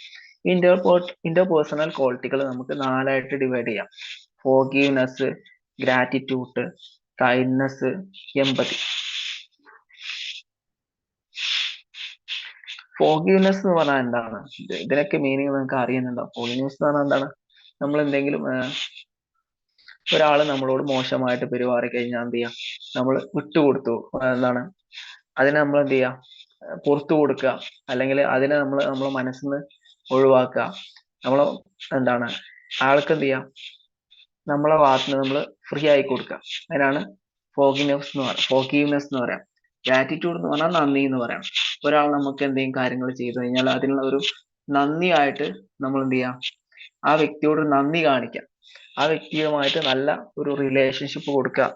ഇന്റർപേഴ്സണൽ ക്വാളിറ്റികൾ നമുക്ക് 4ആയിട്ട് ഡിവൈഡ് ചെയ്യാം: ഫോർഗീവ്നെസ്, ഗ്രാറ്റിറ്റ്യൂഡ്, കൈൻഡ്നെസ്, എമ്പതി. ഫോർഗീവ്നെസ് എന്ന് പറഞ്ഞാൽ എന്താണ്? ഇതിനൊക്കെ മീനിങ് നിങ്ങൾക്ക് അറിയുന്നുണ്ടോ? ഫോർഗീവ്നെസ് എന്ന് പറഞ്ഞാൽ എന്താണ്? നമ്മൾ എന്തെങ്കിലും ഒരാൾ നമ്മളോട് മോശമായിട്ട് പെരുമാറി കഴിഞ്ഞാൽ എന്ത് ചെയ്യാം, നമ്മൾ വിട്ടുകൊടുത്തു, എന്താണ് അതിനെ നമ്മൾ എന്ത് ചെയ്യാം, പുറത്തു കൊടുക്കുക, അല്ലെങ്കിൽ അതിനെ നമ്മളെ മനസ്സിൽ നിന്ന് ഒഴിവാക്കുക. നമ്മൾ എന്താണ് ആൾക്ക് എന്ത് ചെയ്യാം, നമ്മളെ ഭാഗത്തുനിന്ന് നമ്മൾ ഫ്രീ ആയി കൊടുക്കുക. അതിനാണ് ഫോർഗീവ്നെസ് എന്ന് പറയാം. ഗ്രാറ്റിറ്റ്യൂഡ് എന്ന് പറഞ്ഞാൽ നന്ദി എന്ന് പറയാം. ഒരാൾ നമുക്ക് എന്തെങ്കിലും കാര്യങ്ങൾ ചെയ്തു കഴിഞ്ഞാൽ അതിനുള്ള ഒരു നന്ദിയായിട്ട് നമ്മൾ എന്ത് ചെയ്യാം, ആ വ്യക്തിയോട് നന്ദി കാണിക്കാം, ആ വ്യക്തിയുമായിട്ട് നല്ല ഒരു റിലേഷൻഷിപ്പ് കൊടുക്കുക.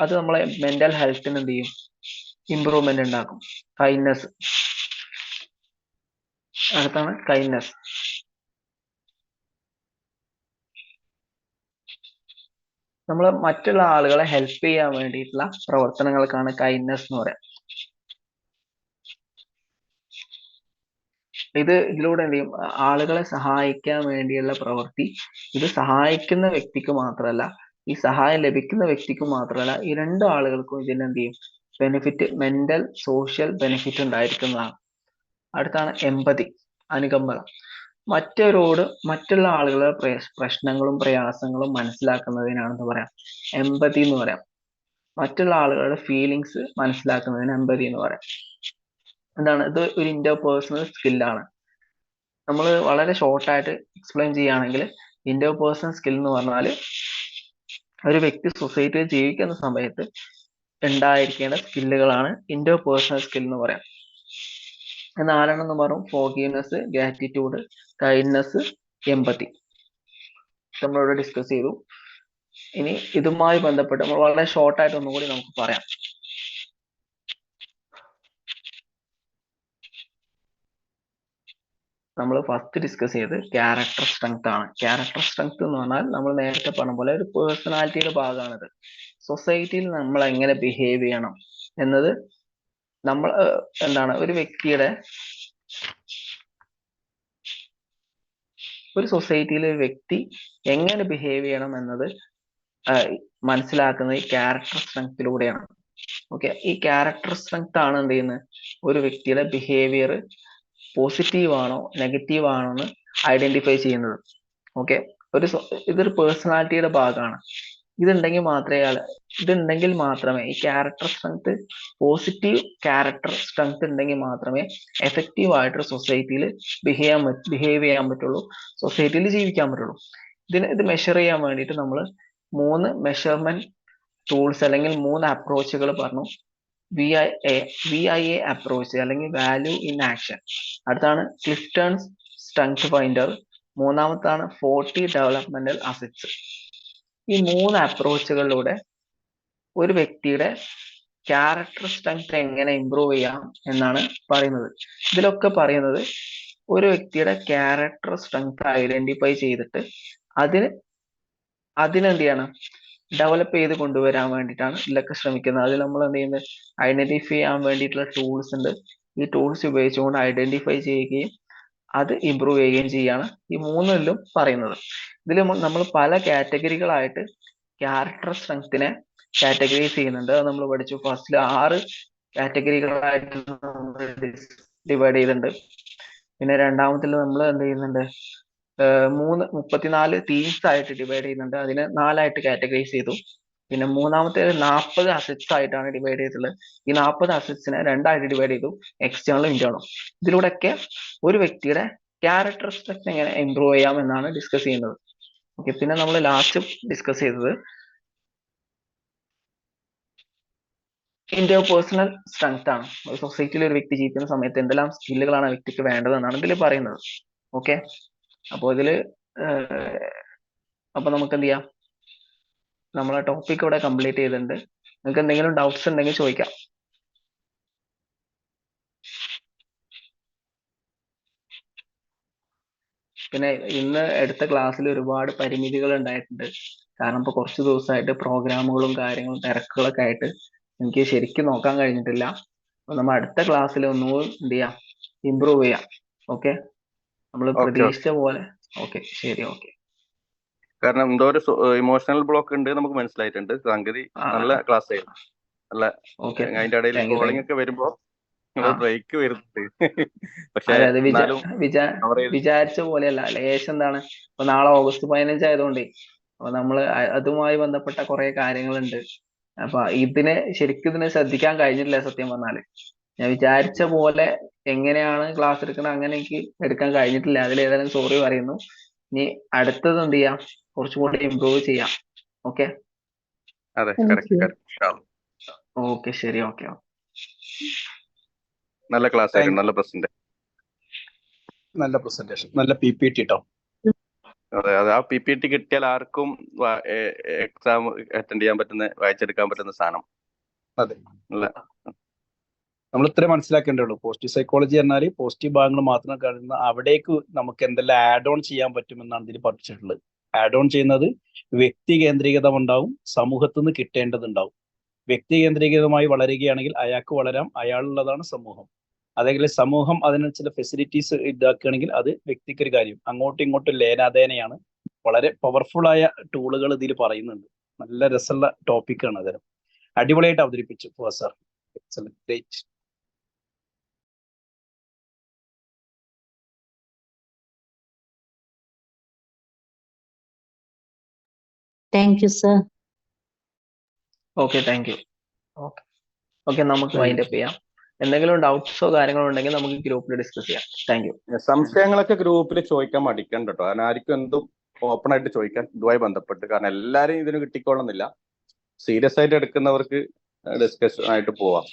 അത് നമ്മളെ മെന്റൽ ഹെൽത്തിന് എന്ത് ചെയ്യും, ഇമ്പ്രൂവ്മെന്റ് ഉണ്ടാക്കും. കൈൻഡ്നെസ്, അടുത്താണ് കൈൻഡ്നെസ്. നമ്മൾ മറ്റുള്ള ആളുകളെ ഹെൽപ്പ് ചെയ്യാൻ വേണ്ടിയിട്ടുള്ള പ്രവർത്തനങ്ങൾക്കാണ് കൈൻഡ്നെസ് എന്ന് പറയാം. ഇതിലൂടെ എന്ത് ചെയ്യും, ആളുകളെ സഹായിക്കാൻ വേണ്ടിയുള്ള പ്രവൃത്തി. ഇത് സഹായിക്കുന്ന വ്യക്തിക്ക് മാത്രമല്ല, ഈ സഹായം ലഭിക്കുന്ന വ്യക്തിക്ക് മാത്രമല്ല, ഈ 2 ആളുകൾക്കും ഇതിന് എന്ത് ചെയ്യും, ബെനിഫിറ്റ്, മെന്റൽ സോഷ്യൽ ബെനിഫിറ്റ് ഉണ്ടായിരിക്കുന്നതാണ്. അടുത്താണ് എമ്പതി, അനുകമ്പ. മറ്റുള്ള ആളുകളുടെ പ്രശ്നങ്ങളും പ്രയാസങ്ങളും മനസ്സിലാക്കുന്നതിനാണെന്ന് പറയാം എമ്പതി എന്ന് പറയാം. മറ്റുള്ള ആളുകളുടെ ഫീലിങ്സ് മനസ്സിലാക്കുന്നതിന് എമ്പതി എന്ന് പറയാം. എന്താണ് ഇത്? ഒരു ഇന്റർപേഴ്സണൽ സ്കില്ലാണ്. നമ്മൾ വളരെ ഷോർട്ടായിട്ട് എക്സ്പ്ലെയിൻ ചെയ്യുകയാണെങ്കിൽ ഇന്റർപേഴ്സണൽ സ്കിൽ എന്ന് പറഞ്ഞാൽ ഒരു വ്യക്തി സൊസൈറ്റിയിൽ ജീവിക്കുന്ന സമയത്ത് ഉണ്ടായിരിക്കേണ്ട സ്കില്ലുകളാണ് ഇന്റർപേഴ്സണൽ സ്കിൽ എന്ന് പറയാം. 4 എന്ന് പറയും: ഫോർഗീവ്നെസ്, ഗ്രാറ്റിറ്റ്യൂഡ്, കൈൻഡ്നെസ്, എമ്പതി. നമ്മളിവിടെ ഡിസ്കസ് ചെയ്തു. ഇനി ഇതുമായി ബന്ധപ്പെട്ട് നമ്മൾ വളരെ ഷോർട്ടായിട്ട് ഒന്നുകൂടി നമുക്ക് പറയാം. നമ്മൾ ഫസ്റ്റ് ഡിസ്കസ് ചെയ്ത് ക്യാരക്ടർ സ്ട്രെങ്ത് ആണ്. ക്യാരക്ടർ സ്ട്രെങ്ത് എന്ന് പറഞ്ഞാൽ നമ്മൾ നേരത്തെ പറഞ്ഞ പോലെ ഒരു പേഴ്സണാലിറ്റിയുടെ ഭാഗമാണിത്. സൊസൈറ്റിയിൽ നമ്മൾ എങ്ങനെ ബിഹേവ് ചെയ്യണം എന്നത് നമ്മൾ എന്താണ്, ഒരു സൊസൈറ്റിയിലെ ഒരു വ്യക്തി എങ്ങനെ ബിഹേവ് ചെയ്യണം എന്നത് മനസ്സിലാക്കുന്നത് ഈ ക്യാരക്ടർ സ്ട്രെങ്ത്തിലൂടെയാണ്. ഓക്കെ, ഈ ക്യാരക്ടർ സ്ട്രെങ്ത് ആണ് എന്ത് ചെയ്യുന്നത്, ഒരു വ്യക്തിയുടെ ബിഹേവിയർ പോസിറ്റീവ് ആണോ നെഗറ്റീവ് ആണോ എന്ന് ഐഡന്റിഫൈ ചെയ്യുന്നത്. ഓക്കെ, ഇതൊരു പേഴ്സണാലിറ്റിയുടെ ഭാഗമാണ്. ഇതുണ്ടെങ്കിൽ മാത്രമേ ഈ character strength, positive character strength ഉണ്ടെങ്കിൽ മാത്രമേ എഫക്റ്റീവ് ആയിട്ട് സൊസൈറ്റിയിൽ ബിഹേവ് ചെയ്യാൻ പറ്റുള്ളൂ, സൊസൈറ്റിയിൽ ജീവിക്കാൻ പറ്റുള്ളൂ. ഇത് മെഷർ ചെയ്യാൻ വേണ്ടിയിട്ട് നമ്മൾ 3 മെഷർമെന്റ് ടൂൾസ് അല്ലെങ്കിൽ 3 അപ്രോച്ചുകൾ പറഞ്ഞു. VIA അപ്രോച്ച് അല്ലെങ്കിൽ വാല്യൂ ഇൻ ആക്ഷൻ. അടുത്താണ് ക്ലിഫ്റ്റൺസ് സ്ട്രെങ്ത് ഫൈൻഡർ. മൂന്നാമത്താണ് 40 developmental assets. ഈ 3 അപ്രോച്ചുകളിലൂടെ ഒരു വ്യക്തിയുടെ ക്യാരക്ടർ സ്ട്രെങ്ത് എങ്ങനെ ഇംപ്രൂവ് ചെയ്യാം എന്നാണ് പറയുന്നത്. ഇതിലൊക്കെ പറയുന്നത് ഒരു വ്യക്തിയുടെ ക്യാരക്ടർ സ്ട്രെങ്ത് ഐഡന്റിഫൈ ചെയ്തിട്ട് അതിനെന്ത് ചെയ്യണം, ഡെവലപ്പ് ചെയ്ത് കൊണ്ടുവരാൻ വേണ്ടിയിട്ടാണ് ഇതിലൊക്കെ ശ്രമിക്കുന്നത്. അതിൽ നമ്മൾ എന്ത് ചെയ്യുന്നത്, ഐഡന്റിഫൈ ചെയ്യാൻ വേണ്ടിയിട്ടുള്ള ടൂൾസ് ഉണ്ട്. ഈ ടൂൾസ് ഉപയോഗിച്ചുകൊണ്ട് ഐഡന്റിഫൈ ചെയ്യുകയും അത് ഇമ്പ്രൂവ് ചെയ്യുകയും ചെയ്യാണ് ഈ മൂന്നിലും പറയുന്നത്. ഇതിൽ നമ്മൾ പല കാറ്റഗറികളായിട്ട് ക്യാരക്ടർ സ്ട്രെങ്ത്തിനെ കാറ്റഗറൈസ് ചെയ്യുന്നുണ്ട്. അത് നമ്മൾ പഠിച്ചു. ഫസ്റ്റിൽ 6 കാറ്റഗറികളായിട്ട് ഡിവൈഡ് ചെയ്തിട്ടുണ്ട്. പിന്നെ രണ്ടാമത്തിൽ നമ്മൾ എന്ത് ചെയ്യുന്നുണ്ട്, 34 തീംസ് ആയിട്ട് ഡിവൈഡ് ചെയ്യുന്നുണ്ട്. അതിനെ 4ആയിട്ട് കാറ്റഗറൈസ് ചെയ്തു. പിന്നെ മൂന്നാമത്തെ 40 അസറ്റ്സ് ആയിട്ടാണ് ഡിവൈഡ് ചെയ്തിട്ടുള്ളത്. ഈ 40 അസറ്റ്സിനെ 2ആയിട്ട് ഡിവൈഡ് ചെയ്തു, എക്സ്റ്റേണലും ഇന്റേണലും. ഇതിലൂടെയൊക്കെ ഒരു വ്യക്തിയുടെ ക്യാരക്ടർ സ്ട്രെങ്ത് എങ്ങനെ ഇമ്പ്രൂവ് ചെയ്യാം എന്നാണ് ഡിസ്കസ് ചെയ്യുന്നത്. ഓക്കെ, പിന്നെ നമ്മൾ ലാസ്റ്റ് ഡിസ്കസ് ചെയ്തത് ഇന്റർപേഴ്സണൽ സ്ട്രെങ്ത് ആണ്. ഒരു സൊസൈറ്റിയിൽ ഒരു വ്യക്തി ജീവിക്കുന്ന സമയത്ത് എന്തെല്ലാം സ്കില്ലുകളാണ് ആ വ്യക്തിക്ക് വേണ്ടതെന്നാണ് ഇതിൽ പറയുന്നത്. ഓക്കെ, അപ്പോൾ ഇതില് അപ്പൊ നമുക്ക് എന്ത് ചെയ്യാം, നമ്മളെ ടോപ്പിക് ഇവിടെ കംപ്ലീറ്റ് ചെയ്തിട്ടുണ്ട്. നിങ്ങൾക്ക് എന്തെങ്കിലും ഡൗട്ട്സ് ഉണ്ടെങ്കിൽ ചോദിക്കാം. പിന്നെ ഇന്ന് എടുത്ത ക്ലാസ്സിൽ ഒരുപാട് പരിമിതികൾ ഉണ്ടായിട്ടുണ്ട്. കാരണം ഇപ്പൊ കുറച്ച് ദിവസമായിട്ട് പ്രോഗ്രാമുകളും കാര്യങ്ങളും തിരക്കുകളൊക്കെ ആയിട്ട് എനിക്ക് ശരിക്കും നോക്കാൻ കഴിഞ്ഞിട്ടില്ല. അപ്പൊ നമ്മൾ അടുത്ത ക്ലാസ്സിൽ ഒന്നുകൂടി എന്ത് ചെയ്യാം, ഇമ്പ്രൂവ് ചെയ്യാം. ഓക്കെ, നമ്മൾ പ്രതീക്ഷിച്ച പോലെ. ഓക്കെ, ശരി. ഓക്കെ, കാരണം എന്തോ ഒരു ഇമോഷണൽ ബ്ലോക്ക് ഉണ്ട് നമുക്ക് മനസ്സിലായിട്ടുണ്ട്. സംഗതി നല്ല ക്ലാസ് ആയിരുന്നു. നല്ല ഓക്കെ, അതിന്റെ ഇടയിൽ കോളിംഗ് ഒക്കെ വരുമ്പോ ബ്രേക്ക് വരുന്നുണ്ട്. പക്ഷെ വിചാരിച്ച പോലെയല്ല. ലേശം എന്താണ്, ഇപ്പൊ നാളെ ഓഗസ്റ്റ് 15 ആയതുകൊണ്ടേ അപ്പൊ നമ്മള് അതുമായി ബന്ധപ്പെട്ട കുറെ കാര്യങ്ങളുണ്ട്. അപ്പൊ ഇതിനെ ശ്രദ്ധിക്കാൻ കഴിഞ്ഞിട്ടില്ല സത്യം പറഞ്ഞാല്. ഞാൻ വിചാരിച്ച പോലെ എങ്ങനെയാണ് ക്ലാസ് എടുക്കുന്നത് അങ്ങനെ എനിക്ക് എടുക്കാൻ കഴിഞ്ഞിട്ടില്ല. അതിൽ ഏതായാലും സോറി പറയുന്നു. ഇനി അടുത്തത് എന്ത് ചെയ്യാം, കുറച്ചും കൂടി ഇമ്പ്രൂവ് ചെയ്യാം. ഓക്കെ, അതെ, ഓക്കെ, ശരി. ഓക്കെ, നല്ല ക്ലാസ് ആയിരുന്നു. നല്ല പ്രസന്റേഷൻ, നല്ല PPT കേട്ടോ. അതെ, ആ PPT കിട്ടിയാൽ ആർക്കും എക്സാം അറ്റൻഡ് ചെയ്യാൻ പറ്റുന്ന, വായിച്ചെടുക്കാൻ പറ്റുന്ന സാധനം. അതെ, നമ്മൾ ഇത്രേ മനസ്സിലാക്കേണ്ടുള്ളൂ. പോസിറ്റീവ് സൈക്കോളജി പറഞ്ഞാൽ പോസിറ്റീവ് ഭാഗങ്ങൾ മാത്രം കാണുന്ന, അവിടേക്ക് നമുക്ക് എന്തെല്ലാം ആഡ് ഓൺ ചെയ്യാൻ പറ്റുമെന്നാണ് ഇതിൽ പഠിച്ചിട്ടുള്ളത്. ആഡ് ഓൺ ചെയ്യുന്നത് വ്യക്തി കേന്ദ്രീകൃത ഉണ്ടാവും, സമൂഹത്തിൽ നിന്ന് കിട്ടേണ്ടതുണ്ടാവും. വ്യക്തി കേന്ദ്രീകൃതമായി വളരുകയാണെങ്കിൽ അയാൾക്ക് വളരാം, അയാളുള്ളതാണ് സമൂഹം. അതേപോലെ സമൂഹം അതിന് ചില ഫെസിലിറ്റീസ് ഇതാക്കുകയാണെങ്കിൽ അത് വ്യക്തിക്കൊരു കാര്യം. അങ്ങോട്ടും ഇങ്ങോട്ടും ലേനാദേനയാണ്. വളരെ പവർഫുൾ ആയ ടൂളുകൾ ഇതിൽ പറയുന്നുണ്ട്. നല്ല രസമുള്ള ടോപ്പിക്കാണ്. അത് അടിപൊളിയായിട്ട് അവതരിപ്പിച്ചു sir. Excellent, great. Thank you sir. Okay, thank you. Okay, നമുക്ക് വൈൻഡ് അപ്പ് ചെയ്യാം. എന്തെങ്കിലും ഡൗട്ട്സോ കാര്യങ്ങളോ ഉണ്ടെങ്കിൽ നമുക്ക് ഗ്രൂപ്പിൽ ഡിസ്കസ് ചെയ്യാം. Thank you. സംശയങ്ങളൊക്കെ ഗ്രൂപ്പിൽ ചോദിക്കാൻ മടിക്കണ്ട കേട്ടോ. കാരണം ആർക്കും എന്തും ഓപ്പൺ ആയിട്ട് ചോദിക്കാൻ ഇതുമായി ബന്ധപ്പെട്ട്. കാരണം എല്ലാരും ഇതിന് കിട്ടിക്കോളുന്നില്ല. സീരിയസ് ആയിട്ട് എടുക്കുന്നവർക്ക് ഡിസ്കഷൻ ആയിട്ട് പോവാം.